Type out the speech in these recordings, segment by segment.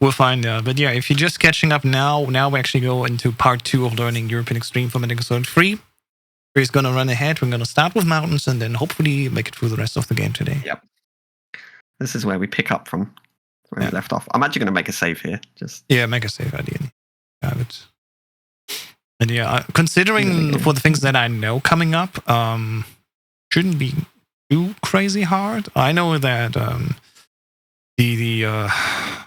We'll find out. But yeah, if you're just catching up now we actually go into part 2 of learning European Extreme from MGS3. 3 is going to run ahead. We're going to start with mountains and then hopefully make it through the rest of the game today. Yep. This is where we pick up from where we left off. I'm actually going to make a save here. Make a save ideally. Have it. And yeah, considering for the things that I know coming up, shouldn't be too crazy hard. I know that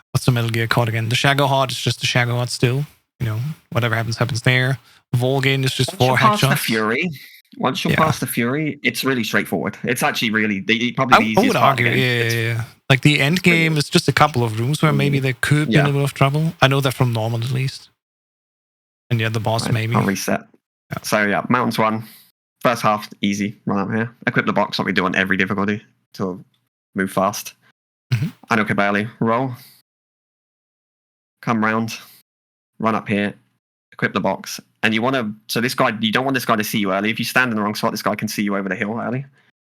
what's the Metal Gear called again? The Shagohod is just the Shagohod still. You know, whatever happens there. Volgin is just 4 headshots. Once you're past the Fury, it's really straightforward. It's actually really probably the easiest I would argue, yeah. Like the end game is just a couple of rooms where maybe there could be a little bit of trouble. I know that from normal at least. And yeah, the boss maybe. I'll reset. Yeah. So yeah, Mountains 1. First half, easy. Run up here. Equip the box like we do on every difficulty to move fast. I know barely. Roll. Come round. Run up here. Equip the box. And you want to... So this guy, you don't want this guy to see you early. If you stand in the wrong spot, this guy can see you over the hill early.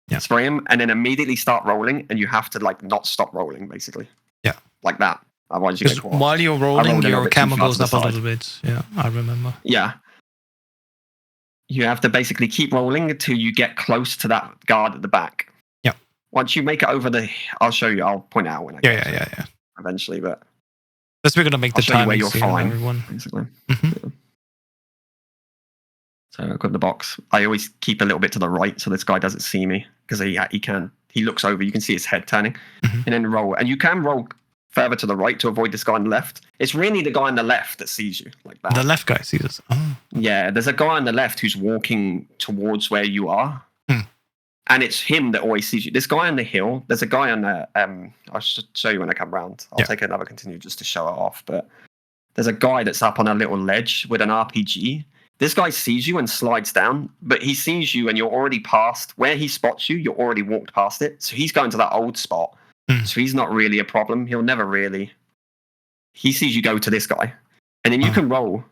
Yeah. Spray him and then immediately start rolling. And you have to like not stop rolling, basically. Yeah. Like that. Otherwise you get caught. While you're rolling, your camera goes up a little bit. Yeah, I remember. Yeah. You have to basically keep rolling until you get close to that guard at the back. Yeah. Once you make it over the... I'll show you. I'll point it out when I get yeah. Eventually, but... We're going to make the time where you're fine, everyone. Basically. Yeah. So equip the box. I always keep a little bit to the right so this guy doesn't see me because he looks over. You can see his head turning, and then roll. And you can roll further to the right to avoid this guy on the left. It's really the guy on the left that sees you like that. The left guy sees us. Oh. Yeah, there's a guy on the left who's walking towards where you are, and it's him that always sees you. This guy on the hill. There's a guy on the. I should show you when I come round. I'll take another continue just to show it off. But there's a guy that's up on a little ledge with an RPG. This guy sees you and slides down, but he sees you and you're already past where he spots you. You're already walked past it, so he's going to that old spot. So he's not really a problem. He'll never really. He sees you go to this guy, and then you can roll.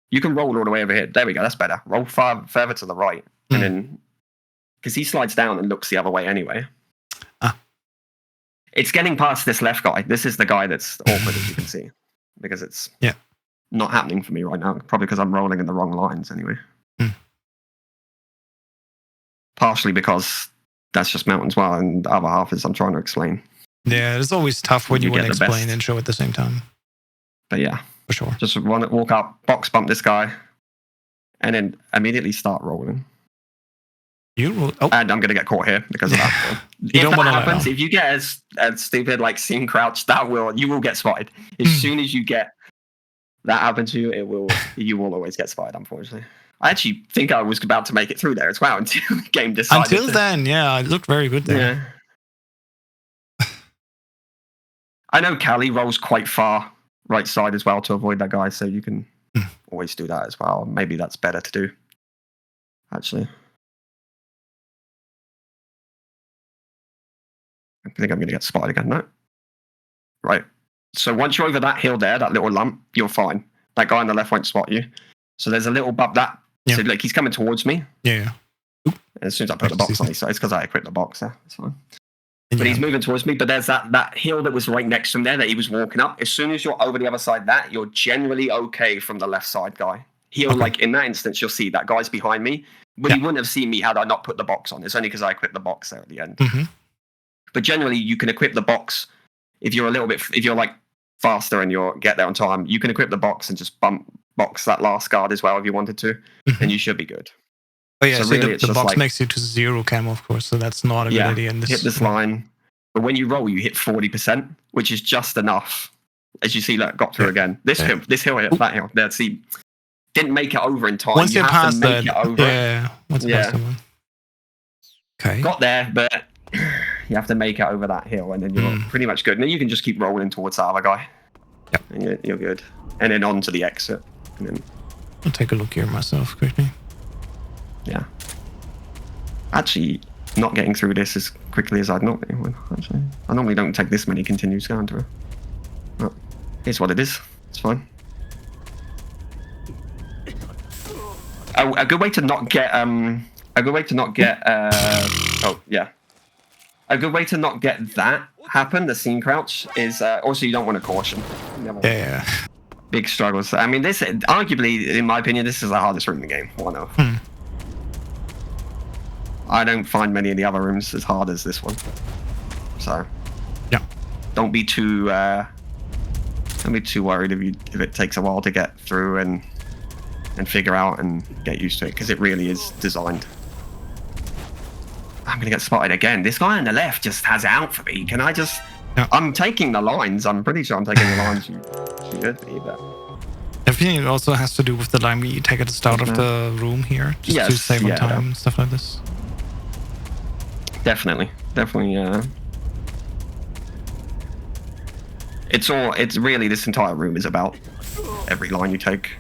You can roll all the way over here. There we go. That's better. Roll further to the right, and then because he slides down and looks the other way anyway. It's getting past this left guy. This is the guy that's awkward, as you can see, because it's not happening for me right now. Probably because I'm rolling in the wrong lines anyway. Partially because that's just Mountains well, and the other half is I'm trying to explain. Yeah, it's always tough when you want to explain and show at the same time. But yeah, for sure. Just walk up, box bump this guy, and then immediately start rolling. And I'm going to get caught here because of that. If that happens, if you get as stupid like seam crouch, you will get spotted. As soon as you get that happen to you, you will always get spotted, unfortunately. I actually think I was about to make it through there as well until the game decided. Until then, yeah, it looked very good there. Yeah. I know Callie rolls quite far right side as well to avoid that guy, so you can always do that as well. Maybe that's better to do, actually. I think I'm going to get spotted again. No. Right. So once you're over that hill there, that little lump, you're fine. That guy on the left won't spot you. So there's a little bump that. Yeah. So like he's coming towards me. Yeah. And as soon as I put the box on his side, it's because I equipped the box there. That's fine. But he's moving towards me. But there's that hill that was right next to him there that he was walking up. As soon as you're over the other side, you're generally okay from the left side guy. Like in that instance, you'll see that guy's behind me. But he wouldn't have seen me had I not put the box on. It's only because I equipped the box there at the end. But generally, you can equip the box if you're like faster and you get there on time. You can equip the box and just box that last guard as well if you wanted to, and you should be good. Oh yeah, so really the box makes you to 0 camo, of course, so that's not a good idea. Hit this line, but when you roll, you hit 40%, which is just enough. As you see, got through again. This hill hit that hill. There, see, didn't make it over in time. Once you have past to make it over. Once you past the one. Okay. Got there, but you have to make it over that hill, and then you're pretty much good. And then you can just keep rolling towards the other guy. Yep. And you're good. And then on to the exit. And then I'll take a look here myself quickly. Yeah. Actually, not getting through this as quickly as I'd normally would, actually. I normally don't take this many continues going through. But here's what it is. It's fine. A good way to not get a good way to not get that happen, the scene crouch, is also you don't want to caution. Yeah. Big struggles. I mean, this arguably, in my opinion, this is the hardest room in the game. One of. I don't find many of the other rooms as hard as this one. So, yeah, don't be too worried if it takes a while to get through and figure out and get used to it, because it really is designed. I'm gonna get spotted again. This guy on the left just has it out for me. Can I just? Yeah. I'm taking the lines. I'm pretty sure I'm taking the lines. You should be, but I think it also has to do with the line you take at the start of the room here, just to save on time and stuff like this. Definitely. It's really, this entire room is about every line you take.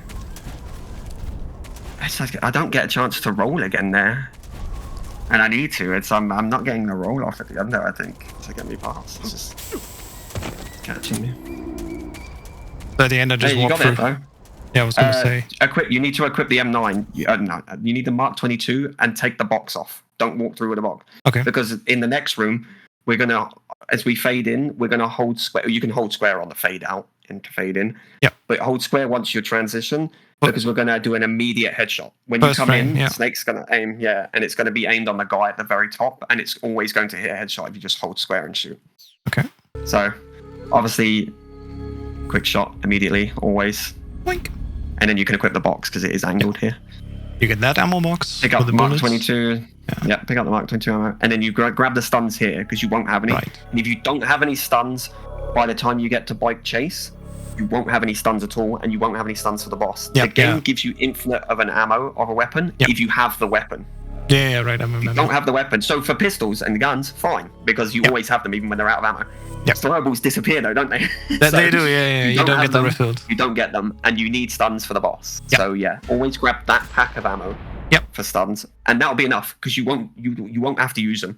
It's like, I don't get a chance to roll again there. And I need to. I'm not getting the roll off at the end there, I think, to get me past. It's just catching me. So at the end I just walk through. Yeah, I was going to say. You need to equip the M9. You need the Mark 22 and take the box off. Don't walk through with the box. Okay. Because in the next room, we're going to, as we fade in, we're going to hold square. You can hold square on the fade out and to fade in. Yeah. But hold square once you transition, because we're going to do an immediate headshot. When you come in, Snake's going to aim, and it's going to be aimed on the guy at the very top, and it's always going to hit a headshot if you just hold square and shoot. Okay. So, obviously, quick shot immediately, always. Boink. And then you can equip the box because it is angled here. You get that ammo box. Pick up the Mark 22. Yeah, pick up the Mark 22 ammo. And then you grab the stuns here because you won't have any. Right. And if you don't have any stuns, by the time you get to bike chase, you won't have any stuns at all, and you won't have any stuns for the boss. The game gives you infinite of an ammo of a weapon if you have the weapon. Yeah, right. I remember. You don't have the weapon. So for pistols and guns, fine, because you always have them even when they're out of ammo. Throwables disappear though, don't they? So they do, You don't get them refilled. You don't get them, and you need stuns for the boss. So always grab that pack of ammo for stuns, and that'll be enough, because you won't have to use them.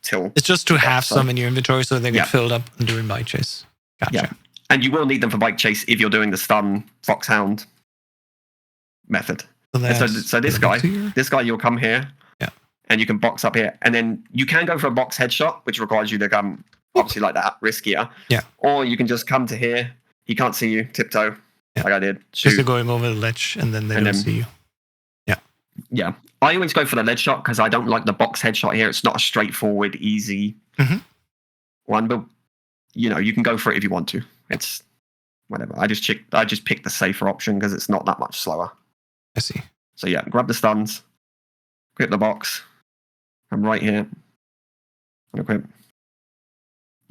Till it's just to have some in your inventory so they get filled up during bike chase. Gotcha. Yeah. And you will need them for bike chase if you're doing the stun foxhound method. So this guy, you'll come here, and you can box up here, and then you can go for a box headshot, which requires you to come obviously like that, riskier. Yeah. Or you can just come to here. He can't see you, tiptoe, like I did. Just you're going over the ledge, and then they don't see you. Yeah. Yeah. I always go for the ledge shot because I don't like the box headshot here. It's not a straightforward, easy one, but you can go for it if you want to. It's whatever. I just picked the safer option because it's not that much slower. I see. So grab the stuns, equip the box. I'm right here. And equip.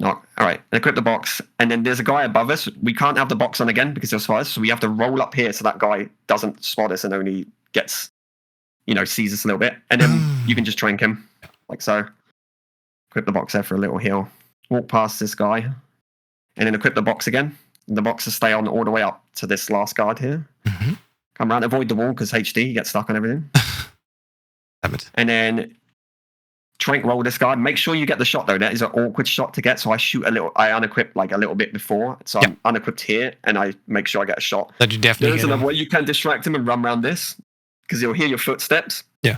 No, all right. Equip the box, and then there's a guy above us. We can't have the box on again because he'll spot us. So we have to roll up here so that guy doesn't spot us and only gets, sees us a little bit, and then you can just trank him like so. Equip the box there for a little heal. Walk past this guy, and then equip the box again. The boxes stay on all the way up to this last guard here. Come around, avoid the wall because HD, you get stuck on everything. Damn it. And then trank roll this guy. Make sure you get the shot though. That is an awkward shot to get. So I unequip like a little bit before. So I'm unequipped here, and I make sure I get a shot. That you definitely. There's another way you can distract him and run around this, because he'll hear your footsteps. Yeah.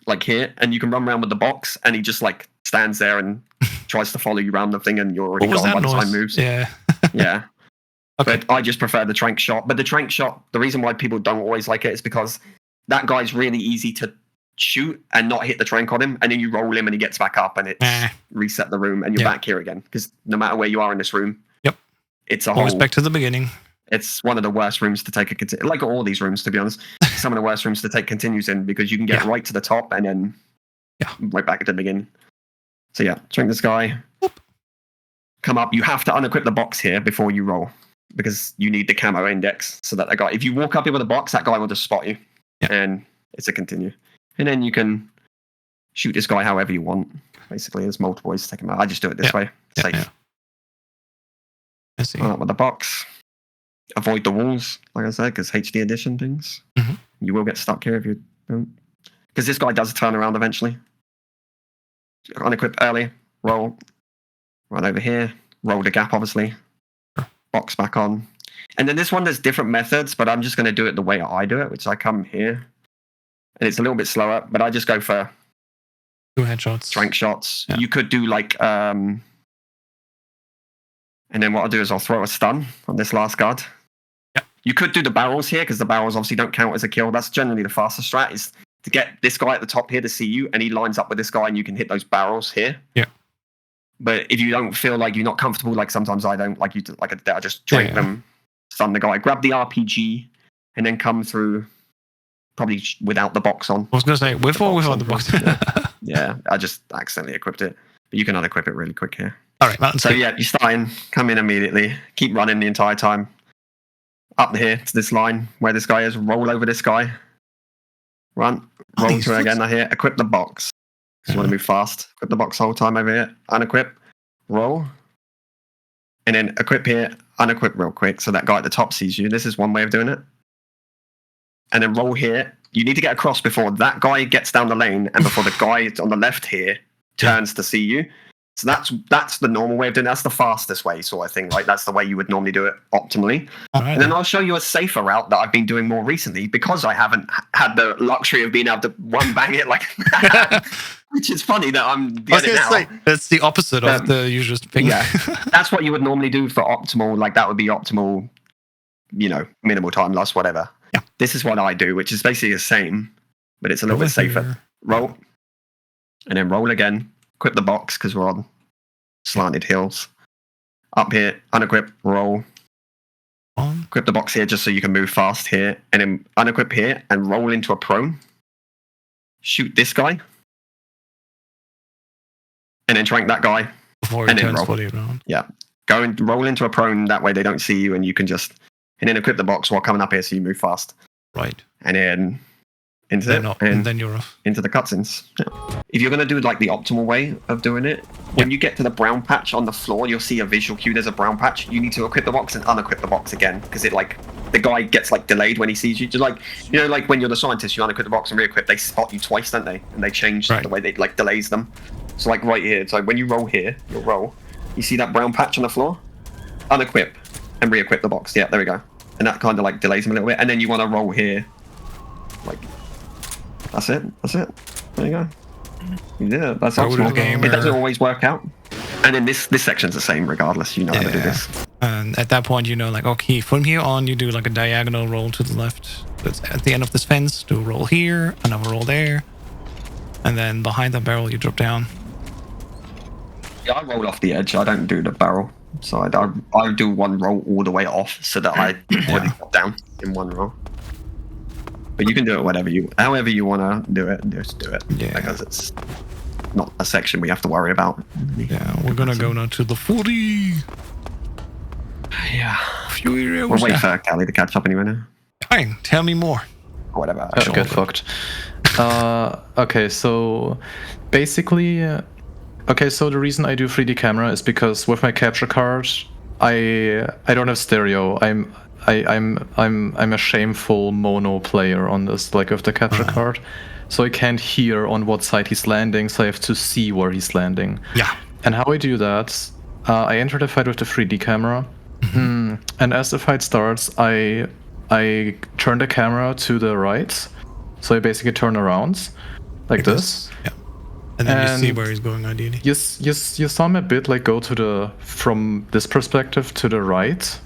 Like here, and you can run around with the box, and he just like stands there and tries to follow you around the thing, and you're already gone by the time moves. Yeah. Yeah. Okay. But I just prefer the trank shot. But the trank shot, the reason why people don't always like it is because that guy's really easy to shoot and not hit the trank on him, and then you roll him and he gets back up, and it's reset the room, and you're back here again. Because no matter where you are in this room, it's always back to the beginning. It's one of the worst rooms to take like all these rooms, to be honest. Some of the worst rooms to take continues in, because you can get right to the top and then right back at the beginning. So trank this guy. Come up. You have to unequip the box here before you roll, because you need the camo index so that the guy, if you walk up here with a box, that guy will just spot you, and it's a continue. And then you can shoot this guy however you want. Basically, there's multiple ways to take him out. I just do it this way. Safe. Yeah. I see. Run up with the box. Avoid the walls, like I said, because HD edition things. You will get stuck here if you don't. Because this guy does turn around eventually. Unequip early. Roll. Right over here. Roll the gap, obviously. Box back on. And then this one, there's different methods, but I'm just going to do it the way I do it, which I come here. And it's a little bit slower, but I just go for 2 headshots. Strength shots. Yeah. You could do like, and then what I'll do is I'll throw a stun on this last guard. Yeah. You could do the barrels here because the barrels obviously don't count as a kill. That's generally the fastest strat, is to get this guy at the top here to see you, and he lines up with this guy, and you can hit those barrels here. Yeah. But if you don't feel like you're not comfortable, like sometimes I don't, like I just drink them, stun the guy, grab the RPG, and then come through, probably without the box on. I was going to say, with or without the box? Yeah, I just accidentally equipped it. But you can unequip it really quick here. All right, so yeah, you start in, come in immediately, keep running the entire time. Up here to this line where this guy is, roll over this guy. Run, roll to it again here, equip the box. You want to move fast. Equip the box the whole time over here. Unequip, roll. And then equip here, unequip real quick so that guy at the top sees you. This is one way of doing it. And then roll here. You need to get across before that guy gets down the lane and before the guy on the left here turns to see you. So that's the normal way of doing it. That's the fastest way, sort of thing, right? That's the way you would normally do it optimally. Right. And then I'll show you a safer route that I've been doing more recently because I haven't had the luxury of being able to one bang it like that. Which is funny that I'm getting now. Say, that's the opposite of the usual thing. Yeah, that's what you would normally do for optimal. Like that would be optimal, minimal time loss, whatever. Yeah. This is what I do, which is basically the same, but it's a little bit safer. Roll, and then roll again. Equip the box because we're on slanted hills. Up here, unequip, roll. Equip the box here just so you can move fast here, and then unequip here and roll into a prone. Shoot this guy. And then trank that guy. Before he turns fully around. Yeah. Go and roll into a prone, that way they don't see you and you can just... And then equip the box while coming up here so you move fast. Right. And then... And then you're off. Into the cutscenes. Yeah. If you're going to do like the optimal way of doing it, when you get to the brown patch on the floor, you'll see a visual cue. There's a brown patch. You need to equip the box and unequip the box again because it the guy gets delayed when he sees you. Just like when you're the scientist, you unequip the box and re-equip. They spot you twice, don't they? And they change the way they delays them. So right here, it's when you roll here, you'll roll. You see that brown patch on the floor? Unequip and re-equip the box. Yeah, there we go. And that kind of delays them a little bit. And then you want to roll here, That's it. There you go. Yeah, that's optimal. It doesn't always work out. And then this section's the same regardless. You know how to do this. And at that point, okay, from here on, you do a diagonal roll to the left. That's at the end of this fence. Do a roll here, another roll there. And then behind the barrel, you drop down. Yeah, I roll off the edge. I don't do the barrel side. I do one roll all the way off so that I already drop down in one roll. But you can do it however you want to do it, just do it. Yeah. Because it's not a section we have to worry about. Yeah, we're going to go now to the 40. Yeah. We'll wait for Callie to catch up anyway now. Fine, tell me more. Whatever. Get fucked. Okay, so basically... so the reason I do 3D camera is because with my capture card, I don't have stereo. I'm a shameful mono player on this, with the capture card. So I can't hear on what side he's landing, so I have to see where he's landing. Yeah. And how I do that, I enter the fight with the 3D camera, and as the fight starts, I turn the camera to the right, so I basically turn around, like this. Yeah. And then you see where he's going ideally. You saw him a bit go from this perspective to the right.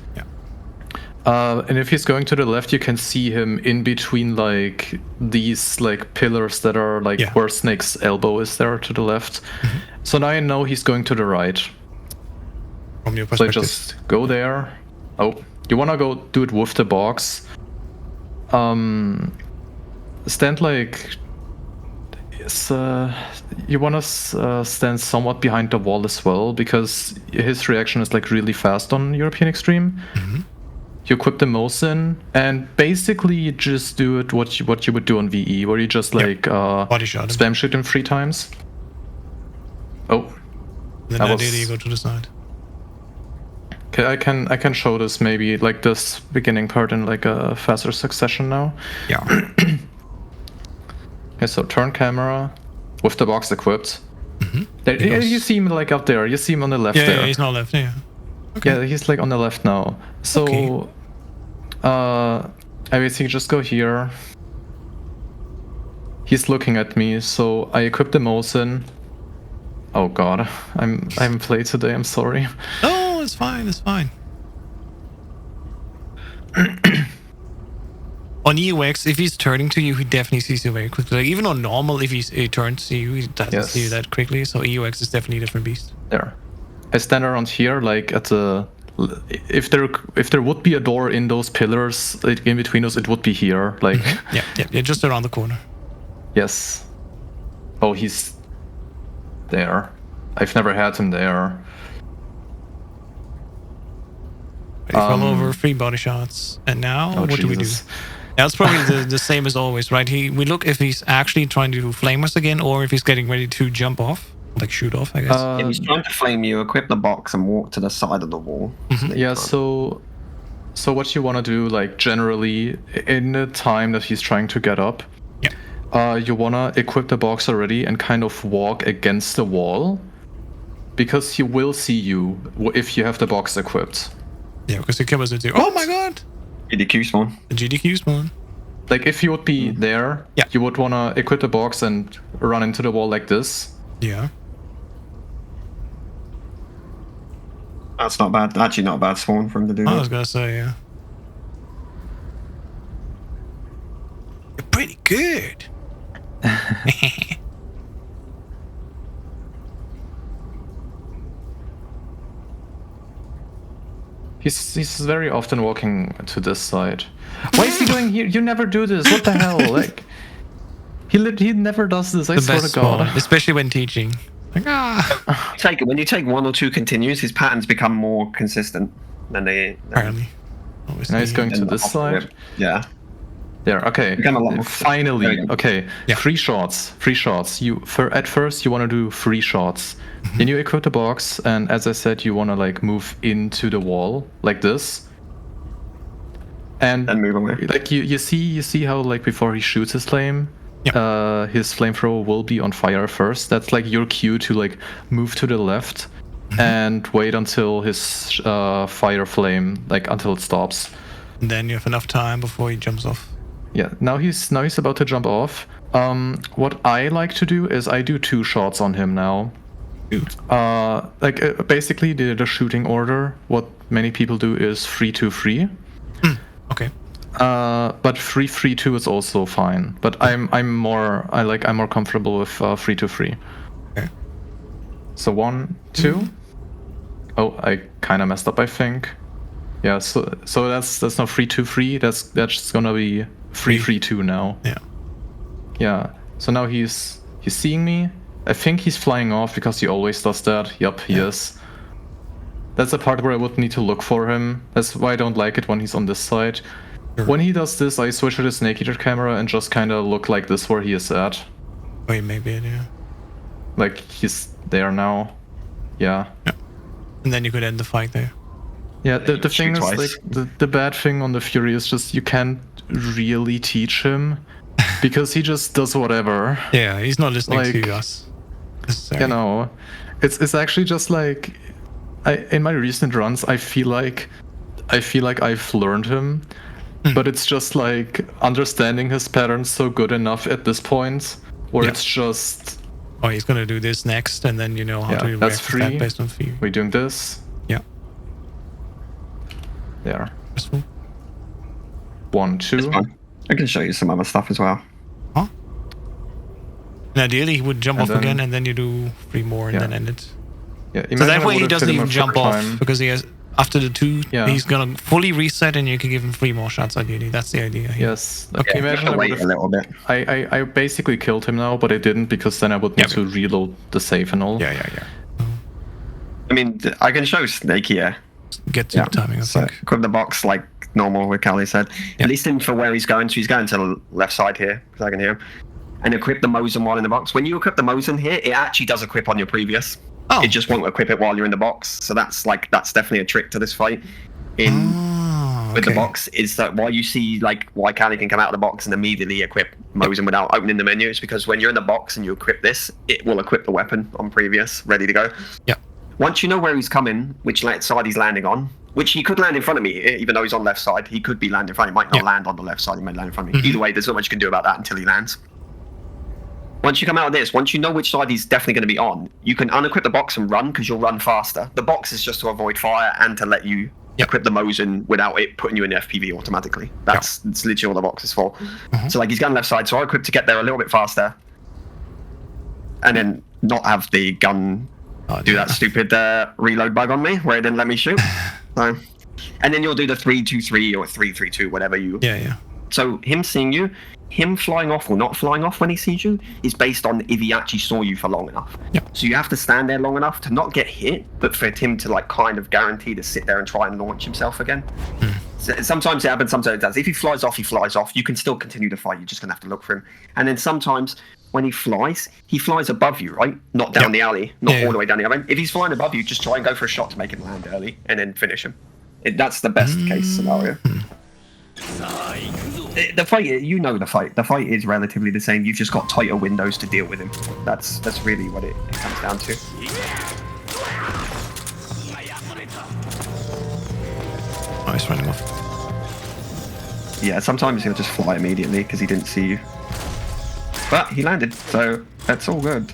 And if he's going to the left, you can see him in between these pillars that are where Snake's elbow is there to the left. So now I know he's going to the right. From your perspective. So just go there. Oh, you wanna go do it with the box. Stand you wanna stand somewhat behind the wall as well because his reaction is really fast on European Extreme. You equip the 𝐚GS3 and basically you just do it what you would do on VE, where you just body shot spam shoot him 3 times. Oh. Then ideally you go to the side. Okay, I can show this maybe this beginning part in a faster succession now. Yeah. Okay, so turn camera with the box equipped. You see him up there. You see him on the left there. Yeah, he's not left. Yeah. Okay. Yeah, he's on the left now. So, I basically just go here. He's looking at me, so I equip the 𝐸𝐿𝐮. Oh god, I haven't played today, I'm sorry. No, it's fine, it's fine. On EuEx, if he's turning to you, he definitely sees you very quickly. Like, even on normal, if he turns to you, he doesn't see you that quickly. So EuEx is definitely a different beast. There. I stand around here, like at the... If there would be a door in those pillars, like, in between us, it would be here. Like... Yeah, just around the corner. Yes. Oh, he's... there. I've never had him there. He fell over, 3 body shots. And now, what do we do? Now it's probably the same as always, right? We look if he's actually trying to flame us again, or if he's getting ready to jump off, like shoot off, I guess. If he's trying to flame you, equip the box and walk to the side of the wall. Yeah, so what you want to do, like generally, in the time that he's trying to get up, you want to equip the box already and kind of walk against the wall, because he will see you if you have the box equipped. Yeah, because the killers would do, oh my god! GDQ spawn. The GDQ spawn. Like, if you would be there, you would want to equip the box and run into the wall like this. Yeah. That's not bad. Actually, not a bad spawn for him to do. I was gonna say, yeah. You're pretty good. He's very often walking to this side. Why is he going here? You never do this. What the hell? Like, he never does this. I swear to God. Especially when teaching. Like, When you take 1 or 2 continues, his patterns become more consistent than they. Apparently. Now he's going to this side. Yeah. There. Okay. Finally. Okay. Yeah. 3 shots. 3 shots. At first you want to do 3 shots. Then you equip the box, and as I said, you want to like move into the wall like this. And move away. Like you see how, like, before he shoots his flame, his flamethrower will be on fire first. That's like your cue to like move to the left and wait until his fire flame, like, until it stops. And then you have enough time before he jumps off. Yeah, now he's about to jump off. What I like to do is I do 2 shots on him now. Basically the shooting order, what many people do is 3-2-3. Okay. But 3-3-2 is also fine. But I'm more comfortable with 3-2-3. Okay. So 1, 2. Oh, I kind of messed up, I think. Yeah. So that's not 3-2-3. That's just gonna be 3-3-2 now. Yeah. Yeah. So now he's seeing me. I think he's flying off because he always does that. Yup, he is. That's the part where I would need to look for him. That's why I don't like it when he's on this side. Sure. When he does this, I switch to the snake eater camera and just kind of look like this where he is at. Oh, you may be it, yeah. Like, he's there now. Yeah. And then you could end the fight there. Yeah, the thing is, like, the bad thing on the Fury is just you can't really teach him because he just does whatever. Yeah, he's not listening to us. You know, it's actually just like, in my recent runs, I feel like I've learned him, but it's just like understanding his patterns so good enough at this point where it's just, oh, he's gonna do this next, and then you know how to react to that based on fear. We're doing this. Yeah. There. 1, 2. I can show you some other stuff as well. Huh? And ideally, he would jump off again, and then you do 3 more, and then end it. Yeah. So that way he doesn't even jump off, because he has, after the 2, he's gonna fully reset, and you can give him 3 more shots. Ideally, that's the idea here. Yes. Okay. Imagine wait a little bit. I basically killed him now, but I didn't because then I would need to reload the save and all. Yeah. I mean, I can show Snake here. Get to the timing, I think. Equip the box like normal, what Callie said. At least in for where he's going. So he's going to the left side here, because I can hear him. And equip the 𝐸𝐿𝐮 while in the box. When you equip the 𝐸𝐿𝐮 here, it actually does equip on your previous. Oh. It just won't equip it while you're in the box. So that's definitely a trick to this fight. With the box is that why you see like why Callie can come out of the box and immediately equip 𝐸𝐿𝐮 without opening the menu is because when you're in the box and you equip this, it will equip the weapon on previous, ready to go. Yeah. Once you know where he's coming, which side he's landing on, which he could land in front of me, even though he's on left side, he could be landing in front. He might not land on the left side, he might land in front of me. Either way, there's not much you can do about that until he lands. Once you come out of this, once you know which side he's definitely going to be on, you can unequip the box and run because you'll run faster. The box is just to avoid fire and to let you equip the 𝐸𝐻𝐮 without it putting you in FPV automatically. That's literally all the box is for. So like he's going left side, so I equip to get there a little bit faster, and then not have the gun do that stupid reload bug on me where it didn't let me shoot. So, and then you'll do the 3-2-3 or 3-3-2, whatever you. So him seeing you, him flying off or not flying off when he sees you is based on if he actually saw you for long enough. So you have to stand there long enough to not get hit, but for him to like kind of guarantee to sit there and try and launch himself again. So sometimes it happens, sometimes it does. If he flies off, he flies off. You can still continue to fight. You're just gonna have to look for him. And then sometimes when he flies above you, right? Not down the alley, not all the way down the alley. If he's flying above you, just try and go for a shot to make him land early and then finish him. That's the best case scenario. The fight, you know the fight. The fight is relatively the same. You've just got tighter windows to deal with him. That's really what it comes down to. Oh, he's running off. Yeah, sometimes he'll just fly immediately because he didn't see you. But he landed, so that's all good.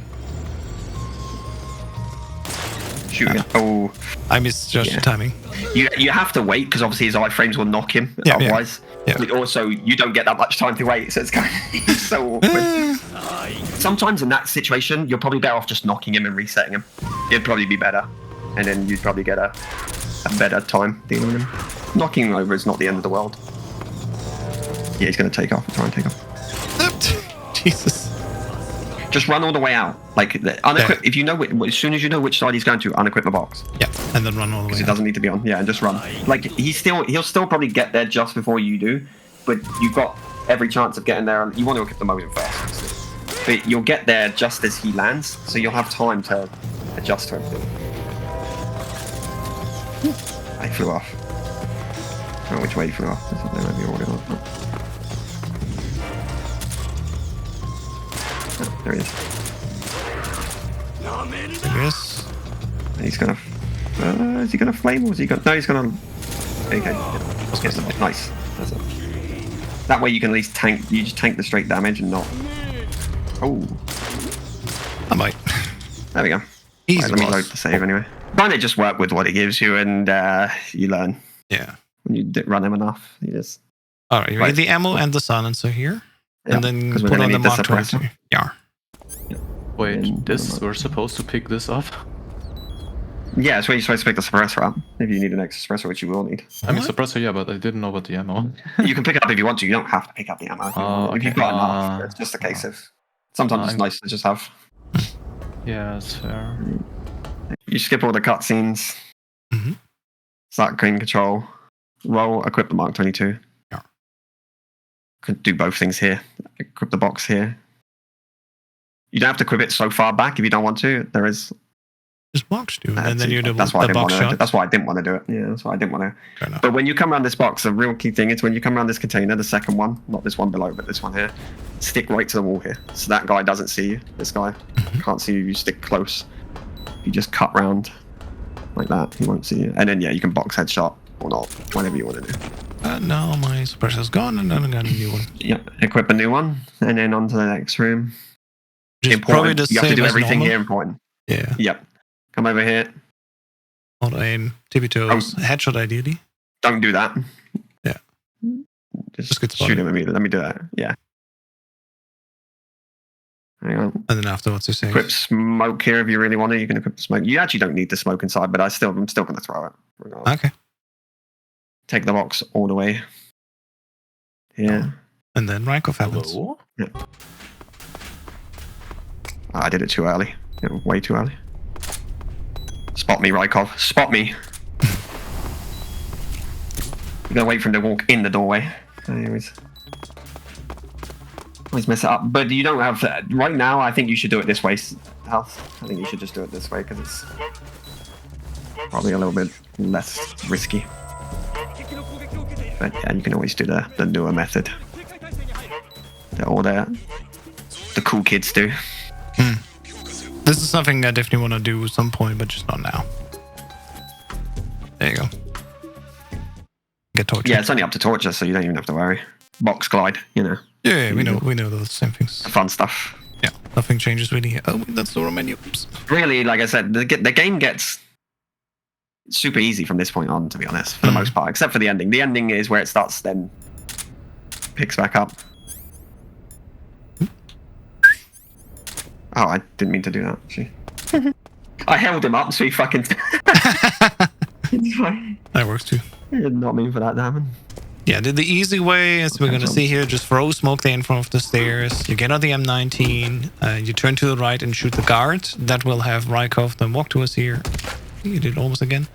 Shoot him. Oh, I missed just the timing. You have to wait because obviously his iframes will knock him. Otherwise, also you don't get that much time to wait, so it's kind of so awkward. Sometimes in that situation, you're probably better off just knocking him and resetting him. It'd probably be better, and then you'd probably get a better time dealing with him. Knocking him over is not the end of the world. Yeah, he's going to take off. Try and take off. Jesus. Just run all the way out. Like unequip. If you know, as soon as you know which side he's going to, unequip the box. Yeah, and then run all the way. Because it doesn't need to be on. Yeah, and just run. Like he'll still probably get there just before you do, but you've got every chance of getting there. You want to equip the 𝐸𝐻𝐿 first, obviously. But you'll get there just as he lands, so you'll have time to adjust to everything. I flew off. I don't know which way he flew off. Oh, there he is. Yes. And he's gonna. Is he gonna flame or is he gonna? No, he's gonna. Okay. Nice. That's it. That way you can at least tank. You just tank the straight damage and not. Oh. I might. There we go. Easy. Right, let me load the save anyway. Trying to just work with what it gives you and you learn. Yeah. When you run him enough, you just. All right. You need the ammo and the silencer here, and then put on the Mark 22. Yeah. Wait, we're supposed to pick this up? Yeah, it's where you're supposed to pick the suppressor up. If you need an extra suppressor, which you will need. I mean, suppressor, yeah, but I didn't know about the ammo. You can pick it up if you want to. You don't have to pick up the ammo. If you've got enough, it's just a case of. Sometimes it's nice to just have. Yeah, it's fair. You skip all the cutscenes. Start green control. Roll. Equip the Mark 22. Yeah. Could do both things here. Equip the box here. You don't have to equip it so far back if you don't want to. There is. Just box do, and then you do that's why the box shot. That's why I didn't want to do it. Yeah, that's why I didn't want to. But when you come around this box, the real key thing is when you come around this container, the second one, not this one below, but this one here, stick right to the wall here. So that guy doesn't see you. This guy can't see you. You stick close. You just cut round like that. He won't see you. And then yeah, you can box headshot or not, whatever you want to do. Now my suppressor's gone, and then I got a new one. Yep, equip a new one, and then on to the next room. Important. You have to do everything here. Important. Yeah. Yep. Come over here. Hold aim. Tippy toes. Headshot ideally. Don't do that. Yeah. Just shoot him immediately. Let me do that. Yeah. Hang on. And then afterwards you say. Equip smoke here if you really want to. You can equip the smoke. You actually don't need the smoke inside, but I'm still going to throw it. Regardless. Okay. Take the box all the way. Yeah. And then Raikov happens. Yeah. I did it too early. Way too early. Spot me, Raikov. Spot me. You're gonna wait for him to walk in the doorway. Anyways. Always mess it up. But you don't have to. Right now, I think you should do it this way, Health. I think you should just do it this way because it's probably a little bit less risky. But yeah, you can always do the newer method. Or the cool kids do. This is something I definitely want to do at some point, but just not now. There you go. Get tortured. Yeah, it's only up to torture, so you don't even have to worry. Box glide, you know. Yeah, we know those same things. The fun stuff. Yeah, nothing changes really here. Oh, that's the wrong menu. Oops. Really, like I said, the game gets super easy from this point on, to be honest, for the most part, except for the ending. The ending is where it starts, then picks back up. Oh, I didn't mean to do that, actually. I held him up, so he fucking... That works too. I did not mean for that, damn. Yeah, the easy way, as we're going to see here, just throw smoke there in front of the stairs. You get on the M19, you turn to the right and shoot the guard. That will have Raikov then walk to us here. You did almost again.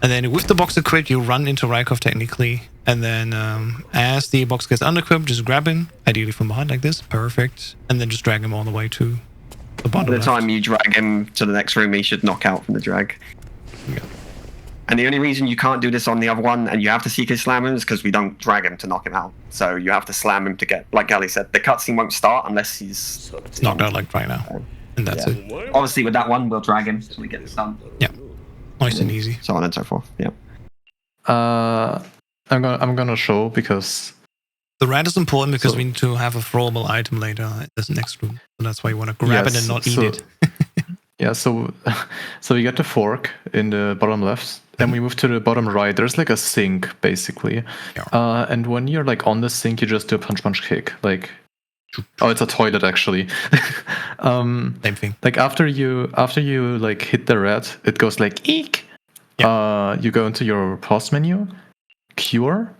And then with the box equipped, you run into Raikov technically. And then as the box gets unequipped, just grab him, ideally from behind like this. Perfect. And then just drag him all the way to the bottom. By the time you drag him to the next room, he should knock out from the drag. Yeah. And the only reason you can't do this on the other one, and you have to CK slam him, is because we don't drag him to knock him out. So you have to slam him to get, like Gally said, the cutscene won't start unless he's knocked out like right now. And that's it. Obviously with that one, we'll drag him so we get this done. Yeah. Nice and easy. So on and so forth. Yeah. I'm gonna show because the rat is important because we need to have a throwable item later in this next room. So that's why you want to grab it and not eat it. Yeah, so you get the fork in the bottom left, then we move to the bottom right. There's like a sink basically, and when you're like on the sink, you just do a punch kick. Like, oh, it's a toilet actually. Same thing. Like after you like hit the red, it goes like eek. Yeah. You go into your pause menu, cure.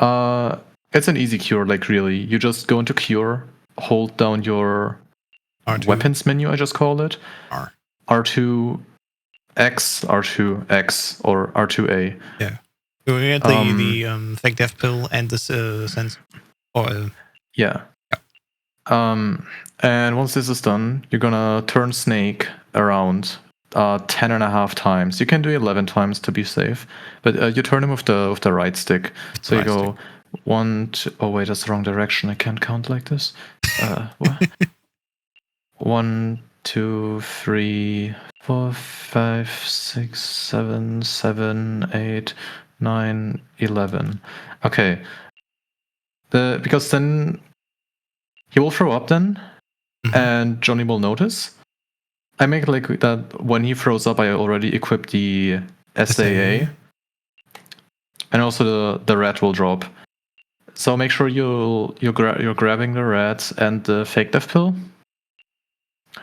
It's an easy cure. Like really, you just go into cure, hold down your R2. Weapons menu, I just call it. R2X, R2X, or R2A. Yeah. You get the fake death pill and the sense. Yeah. And once this is done, you're gonna turn Snake around 10.5 times. You can do 11 times to be safe, but you turn him with the right stick. So you go 1, 2. Oh wait, that's the wrong direction. I can't count like this. What? 1, 2, 3, 4, 5, 6, 7, 8, 9, 11. Okay. Because then he will throw up then, and Johnny will notice. I make it like that when he throws up, I already equip the SAA. And also the rat will drop. So make sure you're grabbing the rat and the fake death pill.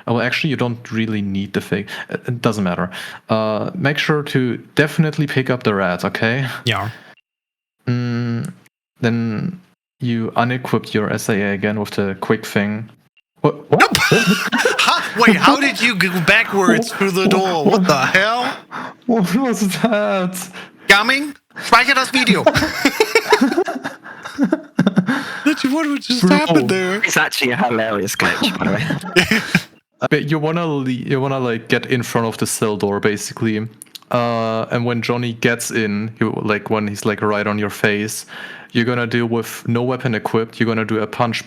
Oh, well, actually, you don't really need the fake. It doesn't matter. Make sure to definitely pick up the rat, okay? Yeah. Then you unequip your SAA again with the quick thing. What? Wait, how did you go backwards through the door? What the hell? What was that? Coming? Speicher das Video. What just happened there? It's actually a hilarious glitch, by the way. But you wanna like get in front of the cell door basically, and when Johnny gets in, when he's like right on your face, you're gonna do with no weapon equipped. You're gonna do a punch.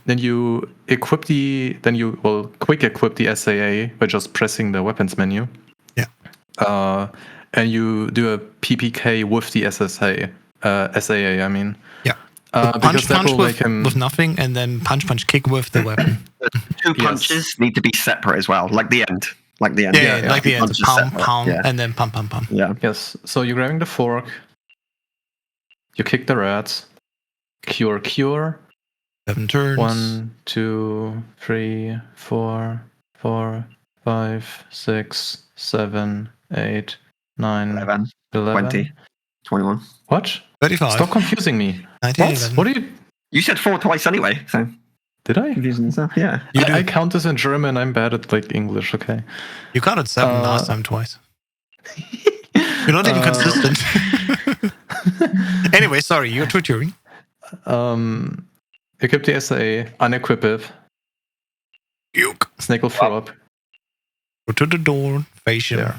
Then you quick equip the SAA by just pressing the weapons menu. Yeah. And you do a PPK with the SAA. I mean. Yeah. Because that will with nothing, and then punch kick with the weapon. Two punches need to be separate as well, like the end. Yeah, like the end. Pound, and then pum. Yeah. Yes. So you're grabbing the fork. You kick the rat. Cure. 7 turns. 1, 2, 3, 4, 5, 6, 7, 8, 9, 11, 20, 21. What? 35. Stop confusing me. 19, what? What are you? You said 4 twice anyway, so. Did I? Confusing stuff, yeah. I count this in German. I'm bad at like English. Okay. You counted 7 last time twice. You're not even consistent. Anyway, sorry. You're tutoring. Equip the SA. Unequip it. Yuke. Snake will throw up. Go to the door. Face him.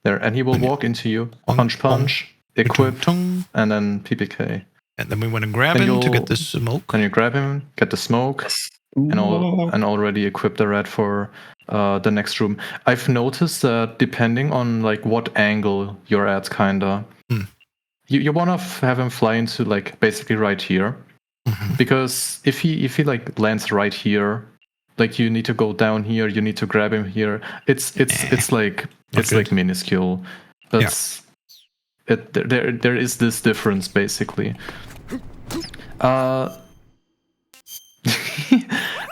There, and he will walk into you. Punch. Equip, and then PPK. And then we want to grab him to get the smoke. Then you grab him, get the smoke, and already equip the rat for the next room. I've noticed that depending on like what angle you're at, kinda, you want to have him fly into like basically right here. Because if he like lands right here, like you need to go down here, you need to grab him here. It's like minuscule. That's it. There is this difference basically.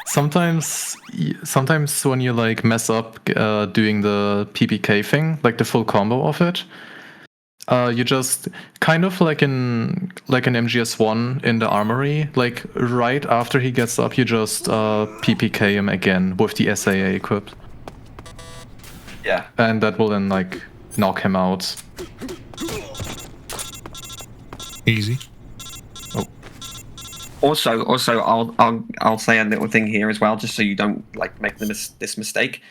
Sometimes when you like mess up doing the PPK thing, like the full combo of it, you just kind of like an MGS1 in the armory, like right after he gets up, you just PPK him again with the SAA equipped. Yeah. And that will then like knock him out. Easy. Also, I'll say a little thing here as well, just so you don't like make this mistake.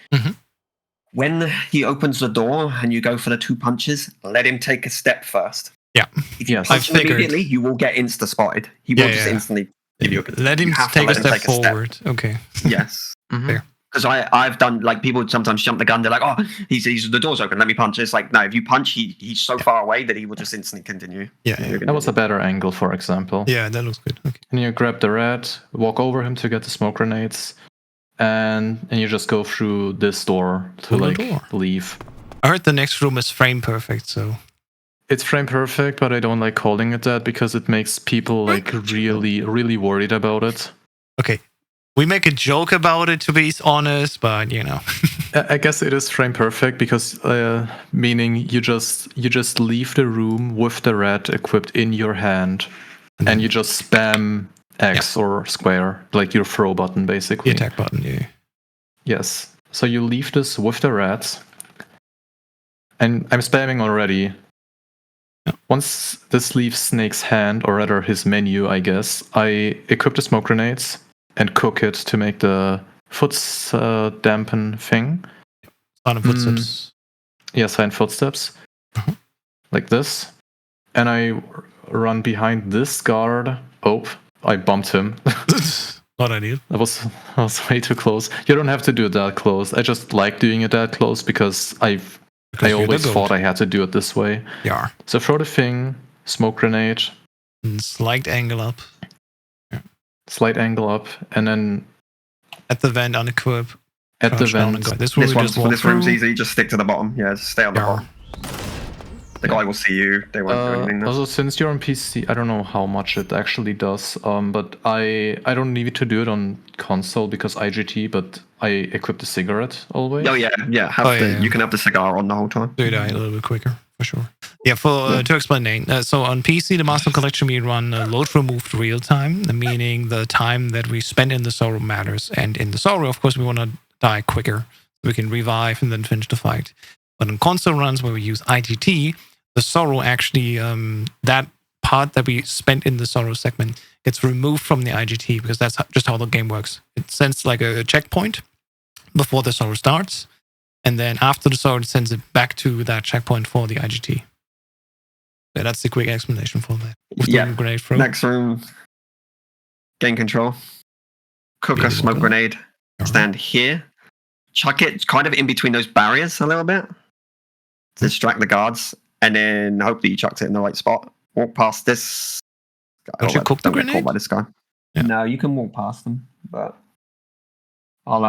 When he opens the door and you go for the 2 punches, let him take a step first. Yeah. If you punch him immediately, you will get insta spotted. He will just instantly give you a let him take a step forward. Okay. Yes. Because I've done, like, people sometimes jump the gun. They're like, oh, he's the door's open, let me punch. It's like, no, if you punch, he's so far away that he will just instantly continue. Yeah. That was a better angle, for example. Yeah, that looks good. Okay. And you grab the red, walk over him to get the smoke grenades, and you just go through this door to leave. I heard the next room is frame perfect, so it's frame perfect, but I don't like calling it that because it makes people like really worried about it. Okay. We make a joke about it, to be honest, but you know. I guess it is frame perfect because meaning you just leave the room with the red equipped in your hand, and you just spam X or square, like your throw button, basically. The attack button, yeah. Yes. So you leave this with the red, and I'm spamming already. Once this leaves Snake's hand, or rather his menu, I guess, I equip the smoke grenades and cook it to make the foot's dampen thing. Silent footsteps. Yeah, silent footsteps. Like this. And I run behind this guard. Oh, I bumped him. Not ideal. That was way too close. You don't have to do it that close. I just like doing it that close because I always thought I had to do it this way. Yeah. So throw the thing, smoke grenade. And slight angle up. Slight angle up, and then at the vent unequip. At the vent. This room's easy. Just stick to the bottom. Yeah, just stay on the bottom. The guy will see you. They won't do anything. Also, since you're on PC, I don't know how much it actually does. But I don't need to do it on console because IGT. But I equip the cigarette always. Oh yeah. You can have the cigar on the whole time. Do that a little bit quicker. For sure. Yeah, to explain, so on PC, the Master Collection, we run load removed real time, meaning the time that we spend in the sorrow matters. And in the sorrow, of course, we want to die quicker. We can revive and then finish the fight. But in console runs where we use IGT, the sorrow actually, that part that we spent in the sorrow segment gets removed from the IGT because that's just how the game works. It sends like a checkpoint before the sorrow starts. And then after the sword, it sends it back to that checkpoint for the IGT. Yeah, that's the quick explanation for that. Grenade throw. Next room, gain control. Cook a smoke grenade. Stand here. Chuck it kind of in between those barriers a little bit to distract the guards. And then hopefully you chucked it in the right spot. Walk past this guy. Don't you cook the grenade? Don't get caught by this guy. Yeah. No, you can walk past them, but I'll